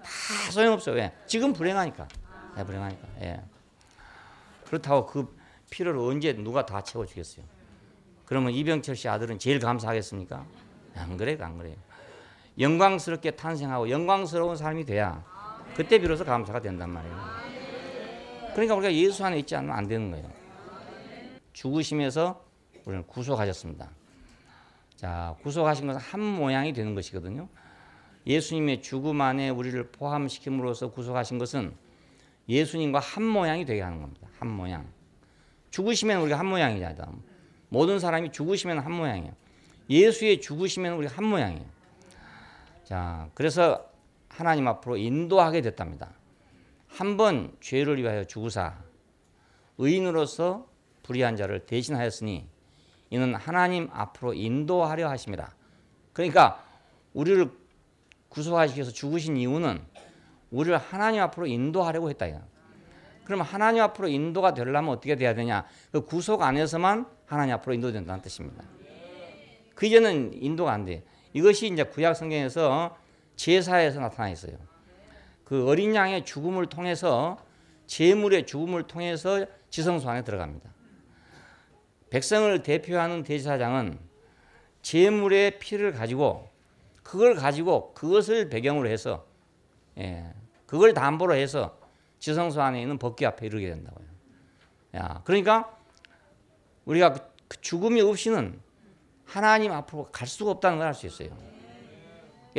다 소용없어요. 왜? 지금 불행하니까. 불행하니까. 예. 그렇다고 그 필요를 언제 누가 다 채워주겠어요. 그러면 이병철 씨 아들은 제일 감사하겠습니까? 안 그래요. 안 그래요. 영광스럽게 탄생하고 영광스러운 삶이 돼야 그때 비로소 감사가 된단 말이에요. 그러니까 우리가 예수 안에 있지 않으면 안 되는 거예요. 죽으심에서 우리는 구속하셨습니다. 자, 구속하신 것은 한 모양이 되는 것이거든요. 예수님의 죽음 안에 우리를 포함시킴으로써 구속하신 것은 예수님과 한 모양이 되게 하는 겁니다. 한 모양. 죽으시면 우리가 한 모양이잖아요. 모든 사람이 죽으시면 한 모양이에요. 예수의 죽으시면 우리가 한 모양이에요. 자, 그래서 하나님 앞으로 인도하게 됐답니다. 한 번 죄를 위하여 죽으사 의인으로서 불의한 자를 대신하였으니 이는 하나님 앞으로 인도하려 하심이라. 그러니까 우리를 구속하시기 위해서 죽으신 이유는 우리를 하나님 앞으로 인도하려고 했다. 그러면 하나님 앞으로 인도가 되려면 어떻게 돼야 되냐? 그 구속 안에서만 하나님 앞으로 인도된다는 뜻입니다. 그 이전은 인도가 안 돼. 이것이 이제 구약 성경에서 제사에서 나타나 있어요. 그 어린 양의 죽음을 통해서 제물의 죽음을 통해서 지성소 안에 들어갑니다. 백성을 대표하는 대제사장은 제물의 피를 가지고 그것을 배경으로 해서 그걸 담보로 해서 지성소 안에 있는 법궤 앞에 이르게 된다고요. 그러니까 우리가 그 죽음이 없이는 하나님 앞으로 갈 수가 없다는 걸 알 수 있어요.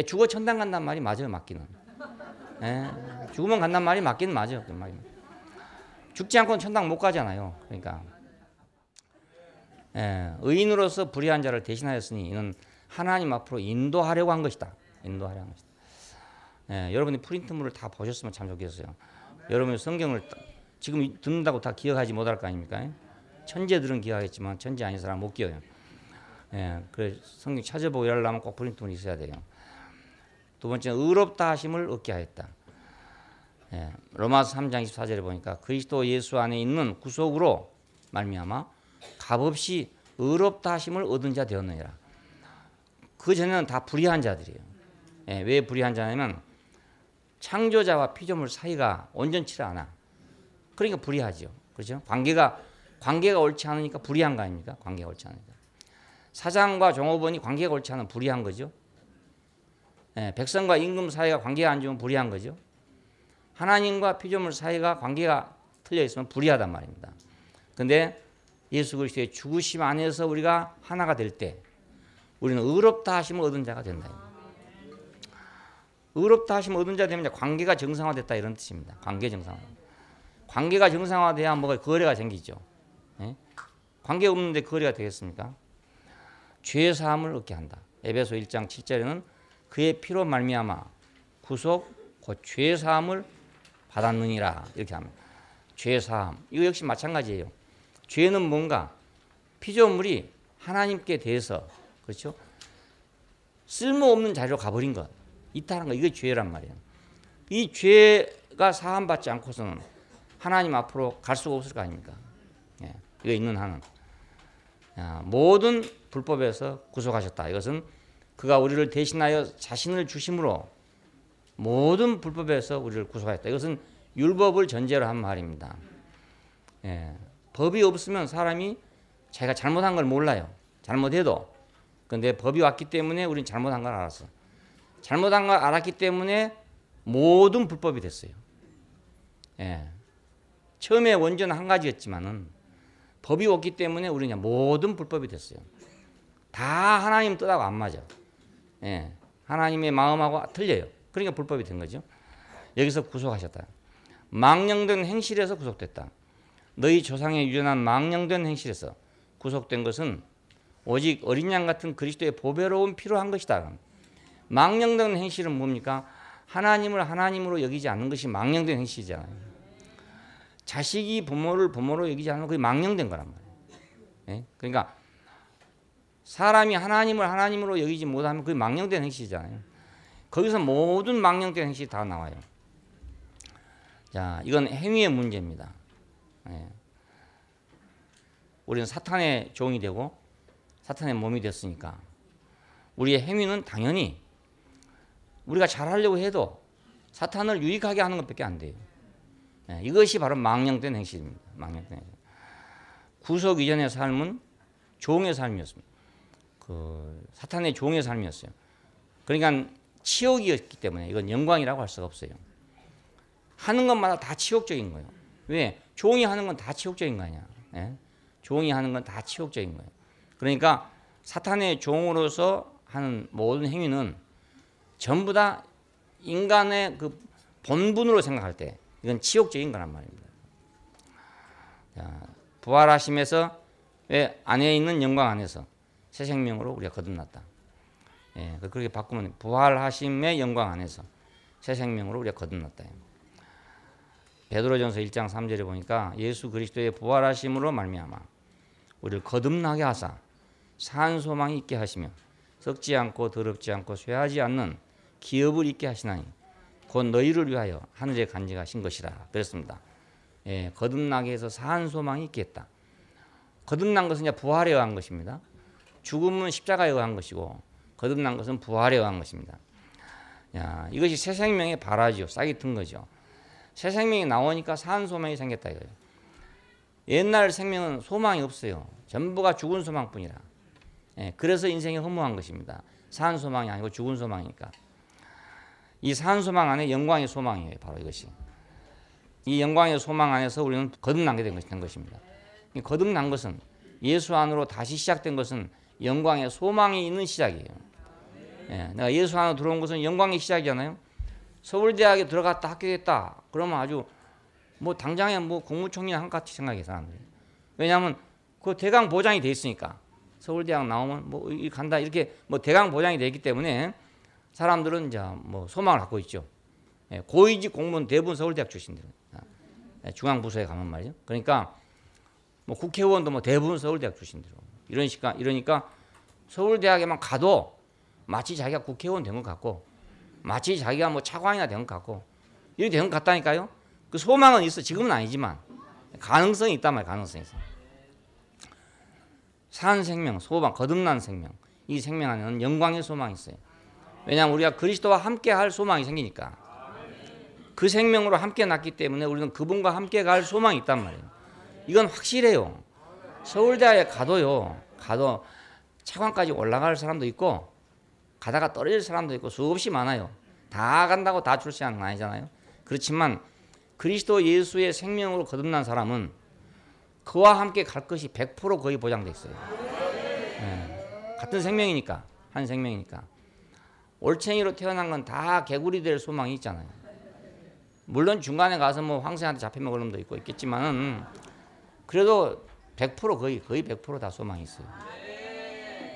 죽어 천당 간단 말이 맞아요, 맞기는. 죽으면 간단 말이 맞기는 맞아요. 그 말이. 죽지 않고는 천당 못 가잖아요. 그러니까 의인으로서 불의한 자를 대신하였으니 이는 하나님 앞으로 인도하려고 한 것이다. 인도하려고 한 것이다. 여러분이 프린트물을 다 보셨으면 참 좋겠어요. 여러분이 성경을 지금 듣는다고 다 기억하지 못할 거 아닙니까? 천재들은 기억하겠지만 천재 아닌 사람은 못 기억해요. 그래 성경 찾아보고 이러려면 꼭 프린트물이 있어야 돼요. 두 번째는 의롭다 하심을 얻게 하였다. 로마서 3장 24절에 보니까 그리스도 예수 안에 있는 구속으로 말미암아 값없이 의롭다 하심을 얻은 자 되었느니라. 그 전에는 다 불의한 자들이에요. 왜 불의한 자냐면 창조자와 피조물 사이가 온전치 않아. 그러니까 불의하죠. 그렇죠? 관계가 옳지 않으니까 불의한 거 아닙니까? 관계가 옳지 않으니까. 사장과 종업원이 관계가 옳지 않으면 불의한 거죠. 백성과 임금 사이가 관계가 안 좋으면 불의한 거죠. 하나님과 피조물 사이가 관계가 틀려 있으면 불의하단 말입니다. 그런데 예수 그리스도의 죽으심 안에서 우리가 하나가 될 때 우리는 의롭다 하심을 얻은 자가 된다. 의롭다 하심을 얻은 자 되면 관계가 정상화됐다 이런 뜻입니다. 관계가 정상화돼야 뭐가 거래가 생기죠. 관계 없는데 거래가 되겠습니까? 죄 사함을 얻게 한다. 에베소 1장 7절에는 그의 피로 말미암아 구속 곧 죄 사함을 받았느니라 이렇게 합니다. 죄 사함 이거 역시 마찬가지예요. 죄는 뭔가 피조물이 하나님께 대해서 그렇죠? 쓸모없는 자리로 가버린 것 이탈한 거 이게 죄란 말이에요. 이 죄가 사함받지 않고서는 하나님 앞으로 갈 수가 없을 거 아닙니까? 이거 있는 한은 모든 불법에서 구속하셨다. 이것은 그가 우리를 대신하여 자신을 주심으로 모든 불법에서 우리를 구속하였다. 이것은 율법을 전제로 한 말입니다. 법이 없으면 사람이 자기가 잘못한 걸 몰라요. 잘못해도. 그런데 법이 왔기 때문에 우리는 잘못한 걸 알았어. 잘못한 걸 알았기 때문에 모든 불법이 됐어요. 처음에 원전은 한 가지였지만은 법이 없기 때문에 우리는 모든 불법이 됐어요. 다 하나님 뜻하고 안 맞아. 하나님의 마음하고 틀려요. 그러니까 불법이 된 거죠. 여기서 구속하셨다. 망령된 행실에서 구속됐다. 너희 조상의 유전한 망령된 행실에서 구속된 것은 오직 어린 양 같은 그리스도의 보배로운 피로 한 것이다. 망령된 행실은 뭡니까? 하나님을 하나님으로 여기지 않는 것이 망령된 행실이잖아요. 자식이 부모를 부모로 여기지 않으면 그게 망령된 거란 말이에요. 그러니까 사람이 하나님을 하나님으로 여기지 못하면 그게 망령된 행실이잖아요. 거기서 모든 망령된 행실이 다 나와요. 자, 이건 행위의 문제입니다. 우리는 사탄의 종이 되고 사탄의 몸이 됐으니까 우리의 행위는 당연히 우리가 잘하려고 해도 사탄을 유익하게 하는 것밖에 안 돼요. 이것이 바로 망령된 행실입니다. 망령된 행실. 구속 이전의 삶은 종의 삶이었습니다. 그 사탄의 종의 삶이었어요. 그러니까 치욕이었기 때문에 이건 영광이라고 할 수가 없어요. 하는 것마다 다 치욕적인 거예요. 왜? 종이 하는 건 다 치욕적인 거 아니야. 종이 하는 건 다 치욕적인 거예요. 그러니까 사탄의 종으로서 하는 모든 행위는 전부 다 인간의 그 본분으로 생각할 때 이건 치욕적인 거란 말입니다. 자, 부활하심에서 왜 안에 있는 영광 안에서 새 생명으로 우리가 거듭났다. 그렇게 바꾸면 부활하심의 영광 안에서 새 생명으로 우리가 거듭났다. 베드로전서 1장 3절에 보니까 예수 그리스도의 부활하심으로 말미암아 우리를 거듭나게 하사 산 소망이 있게 하시며 썩지 않고 더럽지 않고 쇠하지 않는 기업을 있게 하시나니 곧 너희를 위하여 하늘에 간직하신 것이라 그랬습니다. 거듭나게 해서 산 소망이 있겠다. 거듭난 것은 이제 부활에 의한 것입니다. 죽음은 십자가에 의한 것이고 거듭난 것은 부활에 의한 것입니다. 야, 이것이 새 생명의 발화지요. 싹이 튼 거죠. 새 생명이 나오니까 산 소망이 생겼다 이거예요. 옛날 생명은 소망이 없어요. 전부가 죽은 소망뿐이라. 그래서 인생이 허무한 것입니다. 산 소망이 아니고 죽은 소망이니까. 이 산 소망 안에 영광의 소망이에요. 바로 이것이. 이 영광의 소망 안에서 우리는 거듭나게 된 것입니다. 거듭난 것은 예수 안으로 다시 시작된 것은 영광의 소망이 있는 시작이에요. 내가 예수 안으로 들어온 것은 영광의 시작이잖아요. 서울대학에 들어갔다 합격했다. 그러면 아주 뭐 당장에 뭐 국무총리나 한같이 생각해 사람들이. 왜냐하면 그 대강 보장이 돼 있으니까. 서울대학 나오면 뭐 간다 이렇게 뭐 대강 보장이 돼 있기 때문에 사람들은 이제 뭐 소망을 갖고 있죠. 고위직 공무원 대부분 서울대학 출신들. 중앙부서에 가면 말이죠. 그러니까 뭐 국회의원도 뭐 대부분 서울대학 출신들. 이러니까 서울대학에만 가도 마치 자기가 국회의원 된 것 같고, 마치 자기가 뭐 차관이나 된 것 같고, 이렇게 된 것 같다니까요. 그 소망은 있어. 지금은 아니지만 가능성이 있단 말이에요. 가능성이 있어. 산 생명, 소망, 거듭난 생명. 이 생명 안에는 영광의 소망이 있어요. 왜냐하면 우리가 그리스도와 함께 할 소망이 생기니까. 그 생명으로 함께 났기 때문에 우리는 그분과 함께 갈 소망이 있단 말이에요. 이건 확실해요. 서울대학에 가도 차관까지 올라갈 사람도 있고 가다가 떨어질 사람도 있고 수없이 많아요. 다 간다고 다 출세하는 건 아니잖아요. 그렇지만 그리스도 예수의 생명으로 거듭난 사람은 그와 함께 갈 것이 100% 거의 보장돼 있어요. 같은 생명이니까, 한 생명이니까. 올챙이로 태어난 건 다 개구리 될 소망이 있잖아요. 물론 중간에 가서 뭐 황새한테 잡혀먹을 놈도 있고 있겠지만은 그래도 100% 거의 100% 다 소망이 있어요.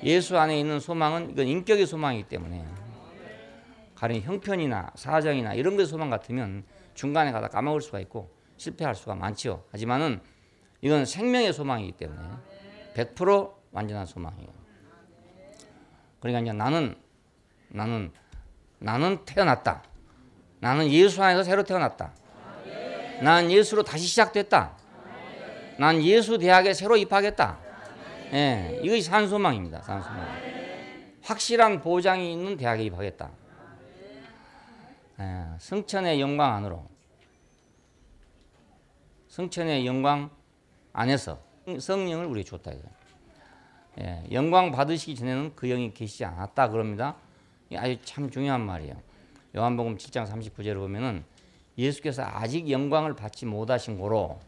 예수 안에 있는 소망은 이건 인격의 소망이기 때문에 가령 형편이나 사정이나 이런 것의 소망 같으면 중간에 가다 까먹을 수가 있고 실패할 수가 많지요. 하지만은 이건 생명의 소망이기 때문에 100% 완전한 소망이에요. 그러니까 이제 나는 태어났다. 나는 예수 안에서 새로 태어났다. 난 예수로 다시 시작됐다. 난 예수 대학에 새로 입학했다. 이것이 산소망입니다. 산소망. 확실한 보장이 있는 대학에 입학했다. 승천의 영광 안으로. 승천의 영광 안에서 성령을 우리에게 줬다. 영광 받으시기 전에는 그 영이 계시지 않았다 그럽니다. 아주 참 중요한 말이에요. 요한복음 7장 39절을 보면은 예수께서 아직 영광을 받지 못하신 고로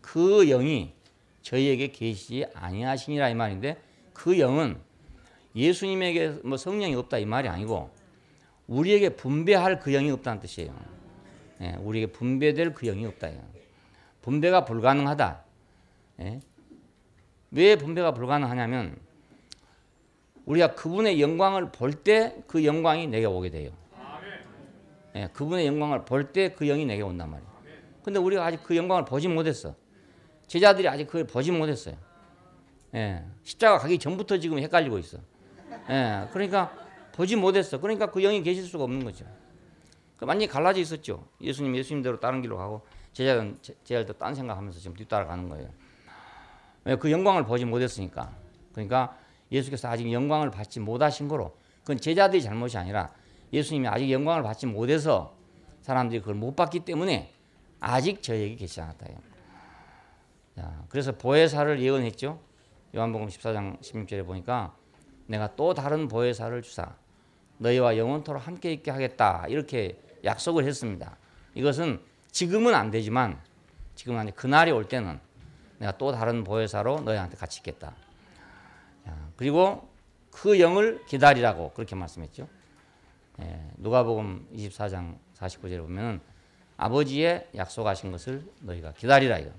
그 영이 저희에게 계시지 아니하시니라 이 말인데, 그 영은 예수님에게 뭐 성령이 없다 이 말이 아니고 우리에게 분배할 그 영이 없다는 뜻이에요. 우리에게 분배될 그 영이 없다. 분배가 불가능하다. 왜 분배가 불가능하냐면 우리가 그분의 영광을 볼 때 그 영광이 내게 오게 돼요. 그분의 영광을 볼 때 그 영이 내게 온단 말이에요. 근데 우리가 아직 그 영광을 보지 못했어. 제자들이 아직 그걸 보지 못했어요. 십자가 가기 전부터 지금 헷갈리고 있어. 그러니까 보지 못했어. 그러니까 그 영이 계실 수가 없는 거죠. 완전히 갈라져 있었죠. 예수님대로 다른 길로 가고 제자들도 딴 생각하면서 지금 뒤따라가는 거예요. 그 영광을 보지 못했으니까. 그러니까 예수께서 아직 영광을 받지 못하신 거로, 그건 제자들이 잘못이 아니라 예수님이 아직 영광을 받지 못해서 사람들이 그걸 못 받기 때문에 아직 저에게 계시지 않았다. 그래서 보혜사를 예언했죠. 요한복음 14장 16절에 보니까 내가 또 다른 보혜사를 주사 너희와 영원토록 함께 있게 하겠다 이렇게 약속을 했습니다. 이것은 지금은 안 되지만 지금은 아니 그날이 올 때는 내가 또 다른 보혜사로 너희한테 같이 있겠다. 그리고 그 영을 기다리라고 그렇게 말씀했죠. 누가복음 24장 49절에 보면 아버지의 약속하신 것을 너희가 기다리라 이거.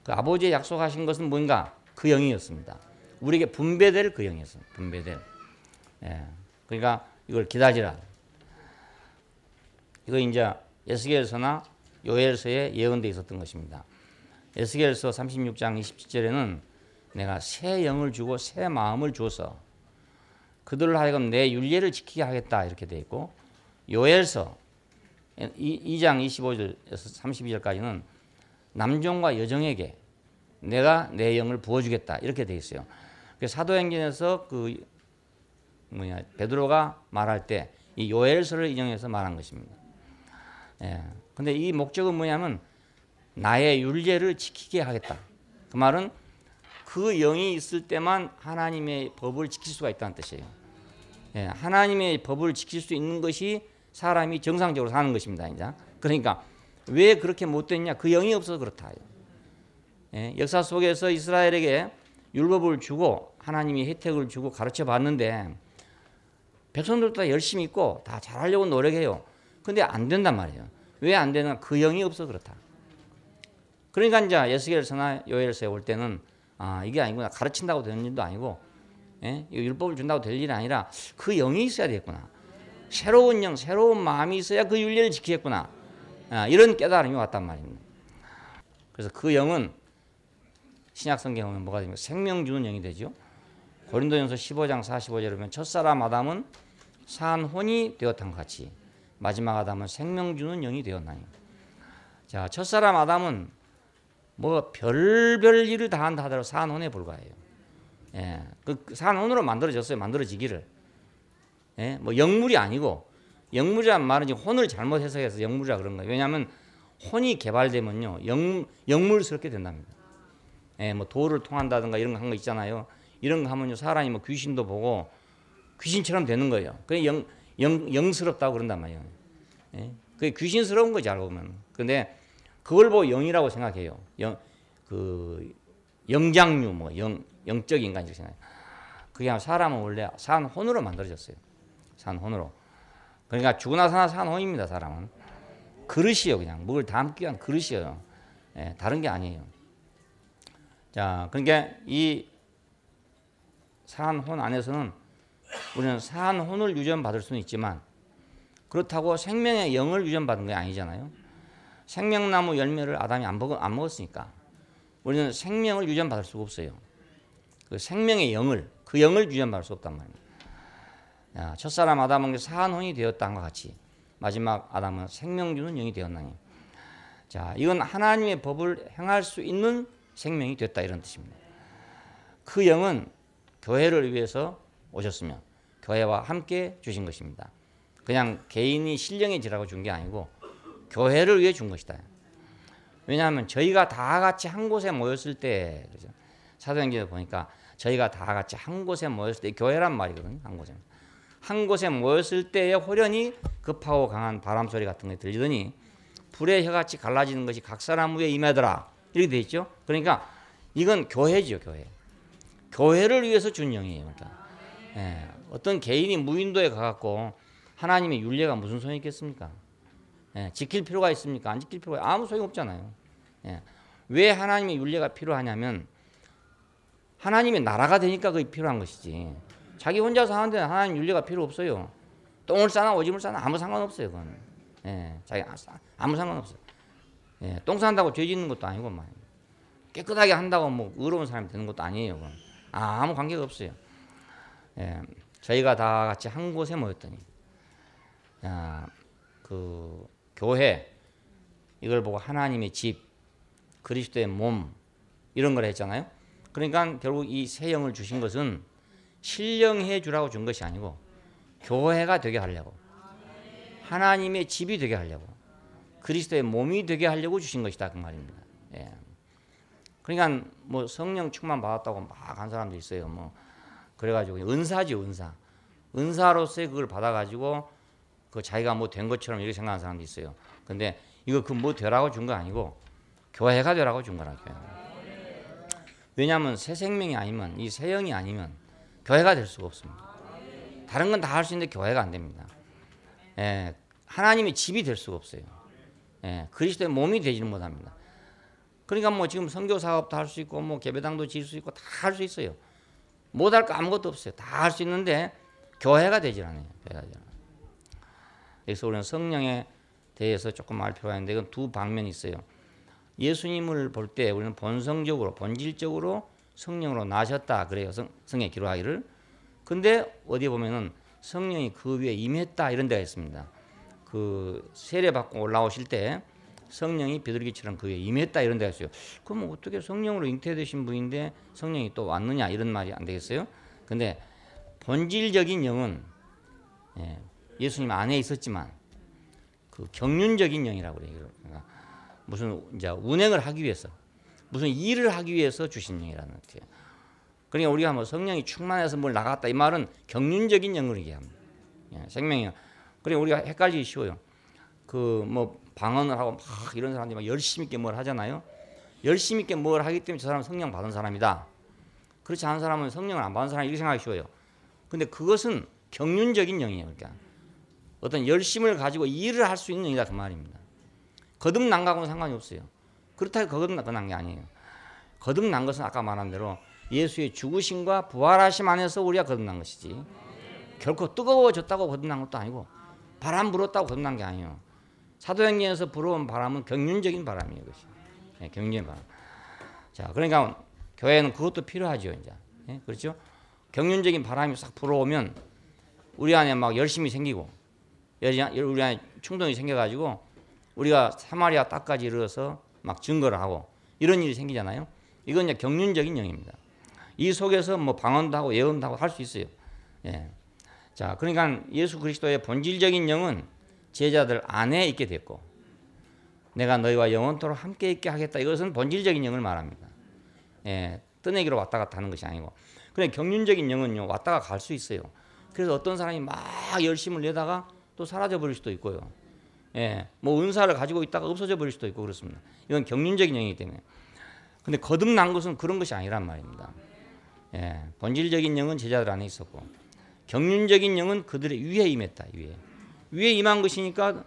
그 아버지의 약속하신 것은 뭔가 그 영이었습니다. 우리에게 분배될 그 영이었어요. 분배될. 그러니까 이걸 기다리라. 이거 이제 에스겔서나 요엘서에 예언되어 있었던 것입니다. 에스겔서 36장 27절에는 내가 새 영을 주고 새 마음을 주어서 그들을 하여금 내 율례를 지키게 하겠다 이렇게 되어 있고, 요엘서 2장 25절에서 32절까지는 남종과 여종에게 내가 내 영을 부어주겠다 이렇게 돼 있어요. 사도행전에서 베드로가 말할 때 이 요엘서를 인용해서 말한 것입니다. 예. 근데 이 목적은 뭐냐면 나의 율례를 지키게 하겠다. 그 말은 그 영이 있을 때만 하나님의 법을 지킬 수가 있다는 뜻이에요. 예. 하나님의 법을 지킬 수 있는 것이 사람이 정상적으로 사는 것입니다. 이제. 그러니까 왜 그렇게 못됐냐? 그 영이 없어서 그렇다. 예. 역사 속에서 이스라엘에게 율법을 주고 하나님이 혜택을 주고 가르쳐 봤는데 백성들도 다 열심히 있고 다 잘하려고 노력해요. 근데 안 된단 말이에요. 왜 안 되나? 그 영이 없어서 그렇다. 그러니까 이제 에스겔서나 요엘서에 올 때는 이게 아니구나. 가르친다고 되는 일도 아니고 율법을 준다고 될 일이 아니라 그 영이 있어야 되겠구나. 새로운 영, 새로운 마음이 있어야 그 율례를 지키겠구나. 이런 깨달음이 왔단 말입니다. 그래서 그 영은 신약 성경에 보면 뭐가 됩니까? 생명 주는 영이 되죠. 고린도전서 15장 45절에 보면 첫사람 아담은 산혼이 되었던 것 같이 마지막 아담은 생명 주는 영이 되었나니. 자, 첫사람 아담은 뭐 별별 일을 다 한다 하더라도 산혼에 불과해요. 예, 그 산혼으로 만들어졌어요. 만들어지기를. 예, 뭐 영물이 아니고 영물이란 말은 지금 혼을 잘못 해석해서 영물이라 그런 거예요. 왜냐하면 혼이 개발되면요 영물스럽게 된답니다. 예, 뭐 도를 통한다든가 이런 거 한 거 있잖아요. 이런 거 하면요 사람이 뭐 귀신도 보고 귀신처럼 되는 거예요. 그래 영스럽다고 그런단 말이에요. 예? 그게 귀신스러운 거지 알고 보면. 근데 그걸 보고 영이라고 생각해요. 영장류 뭐 영적 인간 이렇게 생각해요. 그게 아니라 사람은 원래 산혼으로 만들어졌어요. 산혼으로. 그러니까 죽으나 사나 산혼입니다. 사람은 그릇이요, 그냥 뭘 담기 위한 그릇이에요. 예, 다른 게 아니에요. 자, 그러니까 이 산혼 안에서는 우리는 산혼을 유전받을 수는 있지만 그렇다고 생명의 영을 유전받은 게 아니잖아요. 생명나무 열매를 아담이 안 먹었으니까 우리는 생명을 유전받을 수가 없어요. 그 생명의 영을, 그 영을 유전받을 수 없단 말입니다. 야, 첫사람 아담은 산혼이 되었다는 것 같이 마지막 아담은 생명 주는 영이 되었나니. 자, 이건 하나님의 법을 행할 수 있는 생명이 됐다 이런 뜻입니다. 그 영은 교회를 위해서 오셨으며 교회와 함께 주신 것입니다. 그냥 개인이 신령해지라고 준 게 아니고 교회를 위해 준 것이다. 왜냐하면 저희가 다 같이 한 곳에 모였을 때, 그렇죠? 사도행전에 보니까 저희가 다 같이 한 곳에 모였을 때, 교회란 말이거든요. 한 곳에 모였을 때에 호련히 급하고 강한 바람 소리 같은 게 들리더니 불의 혀같이 갈라지는 것이 각 사람 위에 임하더라 이렇게 돼 있죠. 그러니까 이건 교회죠, 교회. 교회를 위해서 준 영이에요. 그러니까. 예, 어떤 개인이 무인도에 가갖고 하나님의 율례가 무슨 소용이 있겠습니까? 예, 지킬 필요가 있습니까? 안 지킬 필요가 아무 소용 없잖아요. 예, 왜 하나님의 율례가 필요하냐면 하나님의 나라가 되니까 그게 필요한 것이지. 자기 혼자 사는데 하나님 율례가 필요 없어요. 똥을 싸나 오줌을 싸나 아무 상관없어요. 그건. 예, 자기 아무 상관없어요. 예, 똥 싼다고 죄 짓는 것도 아니고 말이에요. 깨끗하게 한다고 뭐 의로운 사람이 되는 것도 아니에요. 그건. 아무 관계가 없어요. 예, 저희가 다 같이 한 곳에 모였더니 그 교회 이걸 보고 하나님의 집, 그리스도의 몸 이런 걸 했잖아요. 그러니까 결국 이 새 영을 주신 것은 신령해 주라고 준 것이 아니고 교회가 되게 하려고 하나님의 집이 되게 하려고 그리스도의 몸이 되게 하려고 주신 것이다 그 말입니다. 예. 그러니까 뭐 성령 충만 받았다고 막 한 사람도 있어요. 뭐 그래가지고 은사죠, 은사. 은사로서의 그걸 받아가지고 그 자기가 뭐 된 것처럼 이렇게 생각하는 사람도 있어요. 근데 이거 그 뭐 되라고 준 거 아니고 교회가 되라고 준 거라고요. 왜냐하면 새 생명이 아니면 이 새 영이 아니면 교회가 될 수가 없습니다. 다른 건 다 할 수 있는데 교회가 안 됩니다. 예, 하나님의 집이 될 수가 없어요. 예, 그리스도의 몸이 되지는 못합니다. 그러니까 뭐 지금 선교 사업도 할 수 있고 뭐 개배당도 지을 수 있고 다 할 수 있어요. 못할 거 아무것도 없어요. 다 할 수 있는데 교회가 되질 않아요. 교회가 되질 않아요. 그래서 우리는 성령에 대해서 조금 알 필요가 있는데 이건 두 방면이 있어요. 예수님을 볼 때 우리는 본성적으로 본질적으로 성령으로 나셨다 그래요. 성경에 기록하기를. 근데 어디 보면은 성령이 그 위에 임했다 이런 데가 있습니다. 그 세례 받고 올라오실 때 성령이 비둘기처럼 그에 임했다 이런 데가 있어요. 그럼 어떻게 성령으로 잉태되신 분인데 성령이 또 왔느냐 이런 말이 안 되겠어요? 근데 본질적인 영은 예수님 안에 있었지만 그 경륜적인 영이라고 그래요. 그러니까 무슨 이제 운행을 하기 위해서 무슨 일을 하기 위해서 주신 영이라는 거예요. 그러니까 우리가 뭐 성령이 충만해서 뭘 나갔다 이 말은 경륜적인 영을 얘기합니다. 생명이요. 그러니까 우리가 헷갈리기 쉬워요. 그 뭐 방언을 하고 막 이런 사람들이 막 열심히 있게 뭘 하잖아요. 열심히 있게 뭘 하기 때문에 저 사람은 성령 받은 사람이다. 그렇지 않은 사람은 성령을 안 받은 사람 이렇게 생각하기 쉬워요. 근데 그것은 경륜적인 영이에요. 그러니까 어떤 열심을 가지고 일을 할 수 있는 영이다 그 말입니다. 거듭난 거하고는 상관이 없어요. 그렇다고 거듭난 게 아니에요. 거듭난 것은 아까 말한 대로 예수의 죽으심과 부활하심 안에서 우리가 거듭난 것이지 결코 뜨거워졌다고 거듭난 것도 아니고 바람 불었다고 거듭난 게 아니에요. 사도행전에서 불어온 바람은 경륜적인 바람이에요. 그것이. 경륜적인 바람. 자, 그러니까 교회는 그것도 필요하죠. 이제. 그렇죠? 경륜적인 바람이 싹 불어오면 우리 안에 막 열심이 생기고 우리 안에 충동이 생겨가지고 우리가 사마리아 땅까지 이르러서 막 증거를 하고 이런 일이 생기잖아요. 이건 이제 경륜적인 영입니다. 이 속에서 뭐 방언도 하고 예언도 하고 할 수 있어요. 자, 그러니까 예수 그리스도의 본질적인 영은 제자들 안에 있게 됐고 내가 너희와 영원토록 함께 있게 하겠다. 이것은 본질적인 영을 말합니다. 떠내기로 왔다 갔다 하는 것이 아니고. 그런데 경륜적인 영은요 왔다가 갈 수 있어요. 그래서 어떤 사람이 막 열심을 내다가 또 사라져 버릴 수도 있고요. 뭐 은사를 가지고 있다가 없어져 버릴 수도 있고 그렇습니다. 이건 경륜적인 영이기 때문에. 근데 거듭난 것은 그런 것이 아니란 말입니다. 본질적인 영은 제자들 안에 있었고 경륜적인 영은 그들의 위에 임했다. 위에 임한 것이니까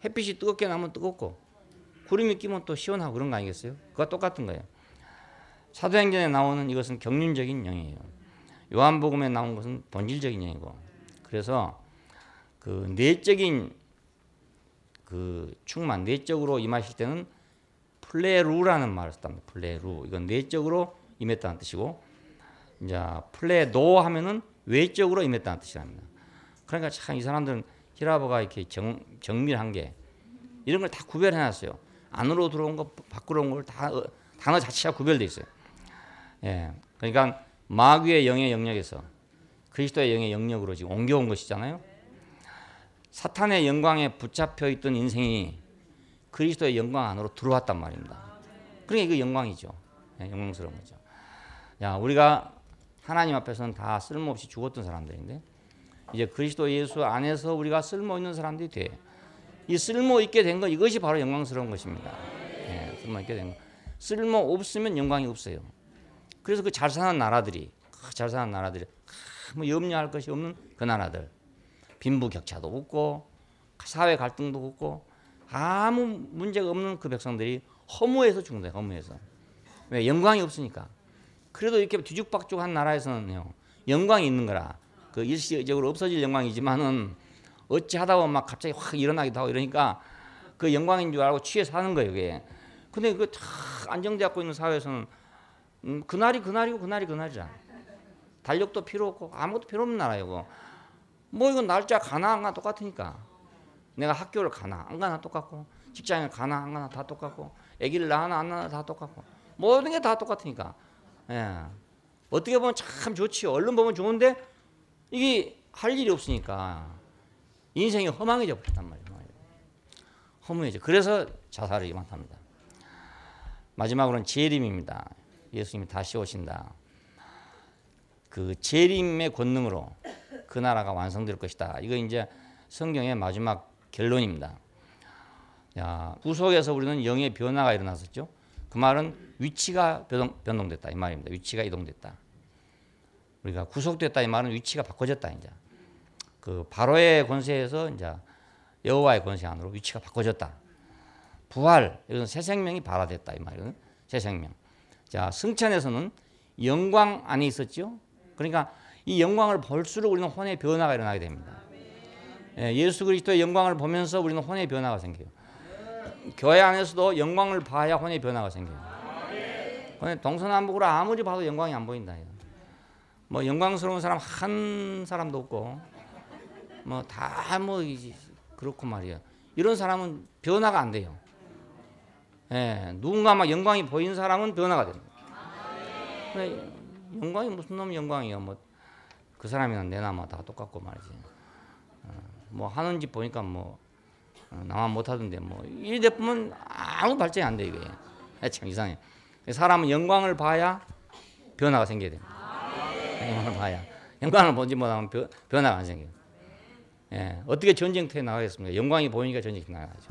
햇빛이 뜨겁게 나면 뜨겁고 구름이 끼면 또 시원하고 그런 거 아니겠어요? 그거 똑같은 거예요. 사도행전에 나오는 이것은 경륜적인 영이에요. 요한복음에 나온 것은 본질적인 영이고 그래서 그 내적인 그 충만 내적으로 임하실 때는 플레루라는 말을 썼답니다. 플레루 이건 내적으로 임했다는 뜻이고 이제 플레노 하면은 외적으로 임했다는 뜻이랍니다. 그러니까 참 이 사람들은 히라보가 이렇게 정밀한 게 이런 걸 다 구별해놨어요. 안으로 들어온 거, 밖으로 온 걸 다 단어 자체가 구별돼 있어요. 그러니까 마귀의 영의 영역에서 그리스도의 영의 영역으로 지금 옮겨온 것이잖아요. 사탄의 영광에 붙잡혀 있던 인생이 그리스도의 영광 안으로 들어왔단 말입니다. 그러니까 이거 영광이죠. 영광스러운 거죠. 야, 우리가 하나님 앞에서는 다 쓸모없이 죽었던 사람들인데 이제 그리스도 예수 안에서 우리가 쓸모 있는 사람들이 돼. 이 쓸모 있게 된 건 이것이 바로 영광스러운 것입니다. 쓸모 있게 된 거. 쓸모 없으면 영광이 없어요. 그래서 그 잘 사는 나라들이 뭐 염려할 것이 없는 그 나라들 빈부격차도 없고 사회 갈등도 없고 아무 문제가 없는 그 백성들이 허무해서 죽는 거예요. 허무해서. 왜? 영광이 없으니까. 그래도 이렇게 뒤죽박죽한 나라에서는요 영광이 있는 거라 그 일시적으로 없어질 영광이지만은 어찌하다 보면 막 갑자기 확 일어나기도 하고 이러니까 그 영광인 줄 알고 취해 사는 거예요. 그게. 근데 그 다 안정되어 있는 사회에서는 그날이 그날이라. 달력도 필요 없고 아무것도 필요 없는 나라예요. 뭐 이건 날짜 가나 안 가나 똑같으니까. 내가 학교를 가나 안 가나 똑같고 직장에 가나 안 가나 다 똑같고 아기를 낳나 안 낳나 다 똑같고 모든 게 다 똑같으니까. 어떻게 보면 참 좋지요. 얼른 보면 좋은데 이게 할 일이 없으니까 인생이 허망해져 버렸단 말이에요. 허무해져. 그래서 자살이 많답니다. 마지막으로는 재림입니다. 예수님이 다시 오신다. 그 재림의 권능으로 그 나라가 완성될 것이다. 이거 이제 성경의 마지막 결론입니다. 야, 구속에서 우리는 영의 변화가 일어났었죠. 그 말은 위치가 변동됐다 이 말입니다. 위치가 이동됐다. 우리가 구속됐다 이 말은 위치가 바꿔졌다 이제. 그 바로의 권세에서 이제 여호와의 권세 안으로 위치가 바꿔졌다. 부활, 이건 새 생명이 발화됐다 이 말이거든. 새 생명. 자, 승천에서는 영광 안에 있었죠. 그러니까 이 영광을 볼수록 우리는 혼의 변화가 일어나게 됩니다. 예수 그리스도의 영광을 보면서 우리는 혼의 변화가 생겨요. 교회 안에서도 영광을 봐야 혼의 변화가 생겨요. 근데 동서남북으로 아무리 봐도 영광이 안 보인다. 뭐 영광스러운 사람 한 사람도 없고 뭐 다 뭐 그렇고 말이에요. 이런 사람은 변화가 안 돼요. 예, 누군가 막 영광이 보이는 사람은 변화가 됩니다. 영광이 무슨 놈 영광이야? 뭐 그 사람이나 내나 뭐 다 똑같고 말이지. 뭐 하는 집 보니까 뭐 나만 못하던데 뭐 이래 보면 아무 발전이 안 돼 이게. 참 이상해. 사람은 영광을 봐야 변화가 생겨야 됩니다. 영광을 봐야. 영광을 보지 못하면 변화가 안 생겨요. 예, 어떻게 전쟁터에 나가겠습니까? 영광이 보이니까 전쟁터에 나가죠.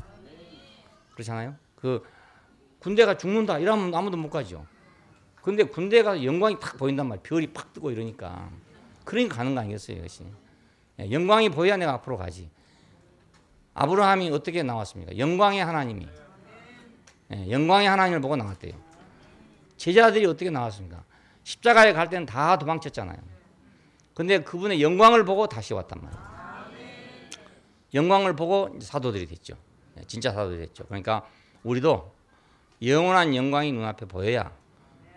그렇잖아요. 그 군대가 죽는다 이러면 아무도 못 가죠. 근데 군대가 영광이 탁 보인단 말이에요. 별이 팍 뜨고 이러니까. 그러니까 가는 거 아니겠어요, 이것이. 예, 영광이 보여야 내가 앞으로 가지. 아브라함이 어떻게 나왔습니까? 영광의 하나님이. 예, 영광의 하나님을 보고 나왔대요. 제자들이 어떻게 나왔습니까? 십자가에 갈 때는 다 도망쳤잖아요. 근데 그분의 영광을 보고 다시 왔단 말이에요. 영광을 보고 사도들이 됐죠. 진짜 사도들이 됐죠. 그러니까 우리도 영원한 영광이 눈앞에 보여야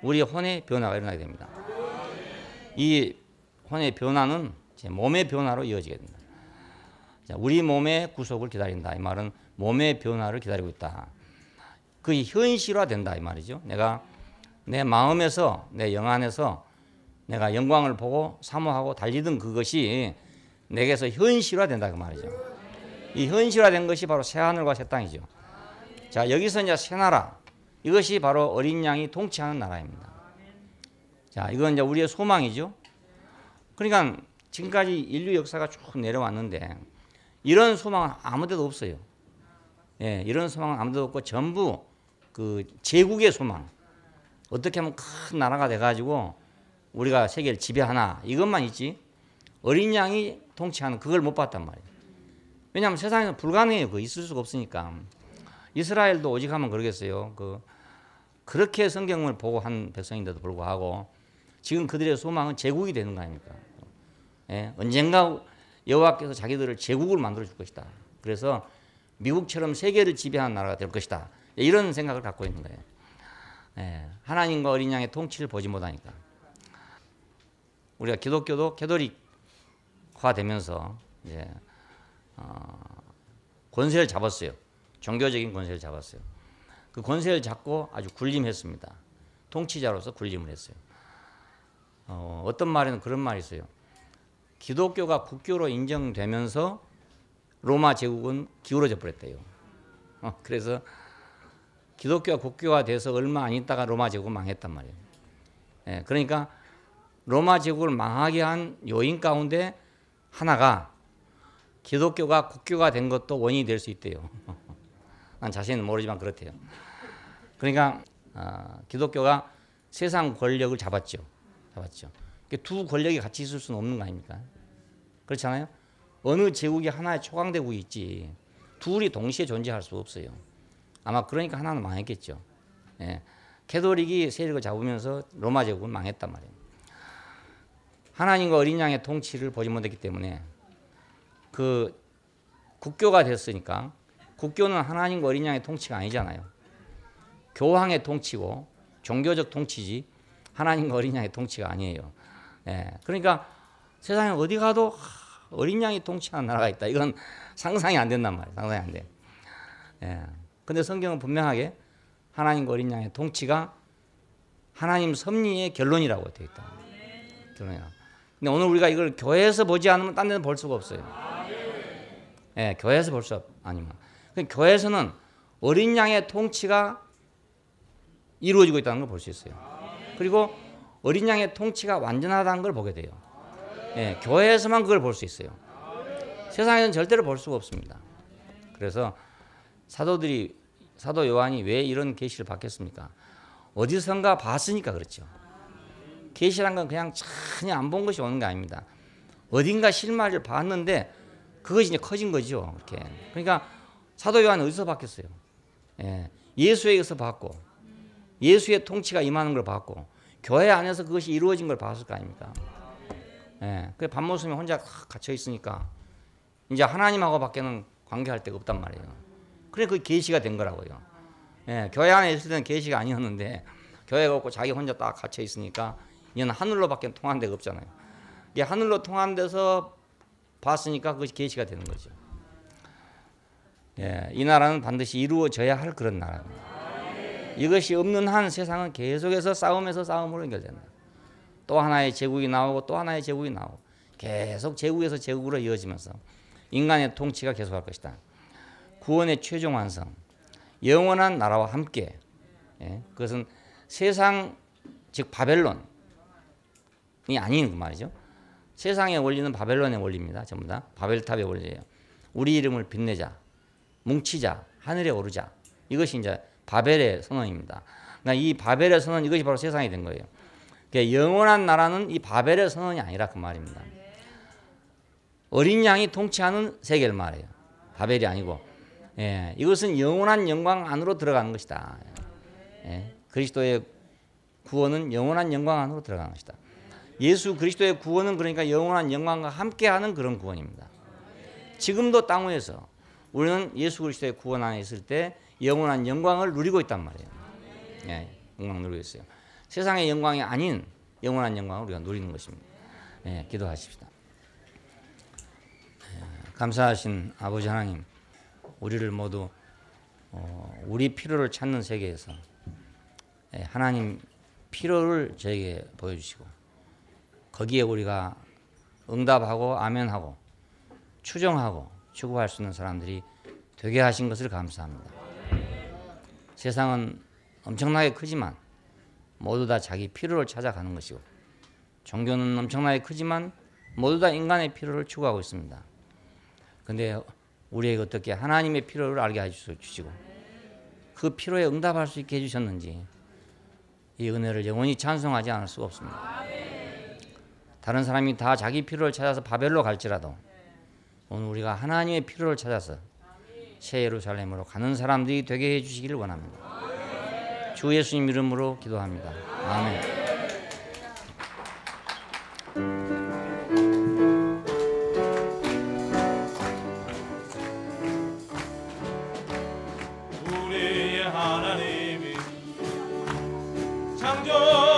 우리의 혼의 변화가 일어나게 됩니다. 이 혼의 변화는 제 몸의 변화로 이어지게 됩니다. 자, 우리 몸의 구속을 기다린다. 이 말은 몸의 변화를 기다리고 있다. 그게 현실화된다 이 말이죠. 내가 내 마음에서 내 영 안에서 내가 영광을 보고 사모하고 달리던 그것이 내게서 현실화된다 그 말이죠. 이 현실화된 것이 바로 새 하늘과 새 땅이죠. 자, 여기서 이제 새 나라, 이것이 바로 어린 양이 통치하는 나라입니다. 자, 이건 이제 우리의 소망이죠. 그러니까 지금까지 인류 역사가 쭉 내려왔는데 이런 소망은 아무데도 없어요. 예, 이런 소망은 아무데도 없고 전부 그 제국의 소망. 어떻게 하면 큰 나라가 돼가지고 우리가 세계를 지배하나 이것만 있지. 어린 양이 통치하는 그걸 못 봤단 말이에요. 왜냐하면 세상에서 불가능해요. 그거 있을 수가 없으니까. 이스라엘도 오직 하면 그러겠어요. 그렇게 성경을 보고 한 백성인데도 불구하고 지금 그들의 소망은 제국이 되는 거 아닙니까? 예, 언젠가 여호와께서 자기들을 제국을 만들어 줄 것이다. 그래서 미국처럼 세계를 지배하는 나라가 될 것이다. 이런 생각을 갖고 있는 거예요. 예, 하나님과 어린 양의 통치를 보지 못하니까. 우리가 기독교도 캐톨릭화 되면서 이제 권세를 잡았어요. 종교적인 권세를 잡았어요. 그 권세를 잡고 아주 군림했습니다. 통치자로서 군림을 했어요. 어떤 말에는 그런 말이 있어요. 기독교가 국교로 인정되면서 로마 제국은 기울어져 버렸대요. 그래서 기독교가 국교가 돼서 얼마 안 있다가 로마 제국은 망했단 말이에요. 예, 그러니까 로마 제국을 망하게 한 요인 가운데 하나가 기독교가 국교가 된 것도 원인이 될 수 있대요. 난 자신은 모르지만 그렇대요. 그러니까 기독교가 세상 권력을 잡았죠. 두 권력이 같이 있을 수는 없는 거 아닙니까? 그렇잖아요. 어느 제국이 하나의 초강대국이 있지 둘이 동시에 존재할 수 없어요. 아마 그러니까 하나는 망했겠죠. 예. 캐톨릭이 세력을 잡으면서 로마 제국은 망했단 말이에요. 하나님과 어린 양의 통치를 보지 못했기 때문에 그 국교가 됐으니까 국교는 하나님과 어린 양의 통치가 아니잖아요. 교황의 통치고 종교적 통치지 하나님과 어린 양의 통치가 아니에요. 예. 그러니까 세상에 어디 가도 어린 양이 통치하는 나라가 있다. 이건 상상이 안 된단 말이에요. 상상이 안 돼. 예. 근데 성경은 분명하게 하나님과 어린 양의 통치가 하나님 섭리의 결론이라고 되어 있다. 결론이야. 근데 오늘 우리가 이걸 교회에서 보지 않으면 딴 데는 볼 수가 없어요. 예, 교회에서 볼 수 아니면. 교회에서는 어린 양의 통치가 이루어지고 있다는 걸 볼 수 있어요. 그리고 어린 양의 통치가 완전하다는 걸 보게 돼요. 예, 교회에서만 그걸 볼 수 있어요. 세상에는 절대로 볼 수가 없습니다. 그래서 사도 요한이 왜 이런 계시를 받겠습니까? 어디선가 봤으니까 그렇죠. 계시란 건 그냥 전혀 안 본 것이 오는 게 아닙니다. 어딘가 실마리를 봤는데 그것이 이제 커진 거죠. 이렇게. 그러니까 사도 요한은 어디서 봤겠어요? 예, 예수에게서 봤고 예수의 통치가 임하는 걸 봤고 교회 안에서 그것이 이루어진 걸 봤을 거 아닙니까? 예, 그 밤모습에 혼자 갇혀 있으니까 이제 하나님하고 밖에는 관계할 데가 없단 말이에요. 그래 그 계시가 된 거라고요. 예, 교회 안에 있을 때는 계시가 아니었는데 교회가 없고 자기 혼자 딱 갇혀 있으니까 이제는 하늘로밖에 통한 데가 없잖아요. 이게 하늘로 통한 데서 봤으니까 그것이 계시가 되는 거죠. 예, 이 나라는 반드시 이루어져야 할 그런 나라입니다. 이것이 없는 한 세상은 계속해서 싸움에서 싸움으로 연결된다. 또 하나의 제국이 나오고 또 하나의 제국이 나오고 계속 제국에서 제국으로 이어지면서 인간의 통치가 계속할 것이다. 구원의 최종 완성, 영원한 나라와 함께. 그것은 세상 즉 바벨론이 아닌 그 말이죠. 세상의 원리는 바벨론의 원리입니다. 전부 다 바벨탑의 원리예요. 우리 이름을 빛내자, 뭉치자, 하늘에 오르자. 이것이 이제 바벨의 선언입니다. 그러니까 이 바벨의 선언, 이것이 바로 세상이 된 거예요. 그러니까 영원한 나라는 이 바벨의 선언이 아니라 그 말입니다. 어린 양이 통치하는 세계를 말해요. 바벨이 아니고. 이것은 영원한 영광 안으로 들어가는 것이다. 그리스도의 구원은 영원한 영광 안으로 들어가는 것이다. 예수 그리스도의 구원은 그러니까 영원한 영광과 함께하는 그런 구원입니다. 지금도 땅 위에서 우리는 예수 그리스도의 구원 안에 있을 때 영원한 영광을 누리고 있단 말이에요. 영광 누리고 있어요. 세상의 영광이 아닌 영원한 영광을 우리가 누리는 것입니다. 기도하십시다. 감사하신 아버지 하나님, 우리를 모두 우리 필요를 찾는 세계에서 하나님 필요를 저에게 보여주시고 거기에 우리가 응답하고 아멘하고 추정하고 추구할 수 있는 사람들이 되게 하신 것을 감사합니다. 세상은 엄청나게 크지만 모두 다 자기 필요를 찾아가는 것이고 종교는 엄청나게 크지만 모두 다 인간의 필요를 추구하고 있습니다. 그런데 우리에게 어떻게 하나님의 필요를 알게 해주시고 그 필요에 응답할 수 있게 해주셨는지 이 은혜를 영원히 찬송하지 않을 수가 없습니다. 다른 사람이 다 자기 필요를 찾아서 바벨로 갈지라도 오늘 우리가 하나님의 필요를 찾아서 새 예루살렘으로 가는 사람들이 되게 해주시기를 원합니다. 주 예수님 이름으로 기도합니다. 아멘. 우리의 하나님이 창조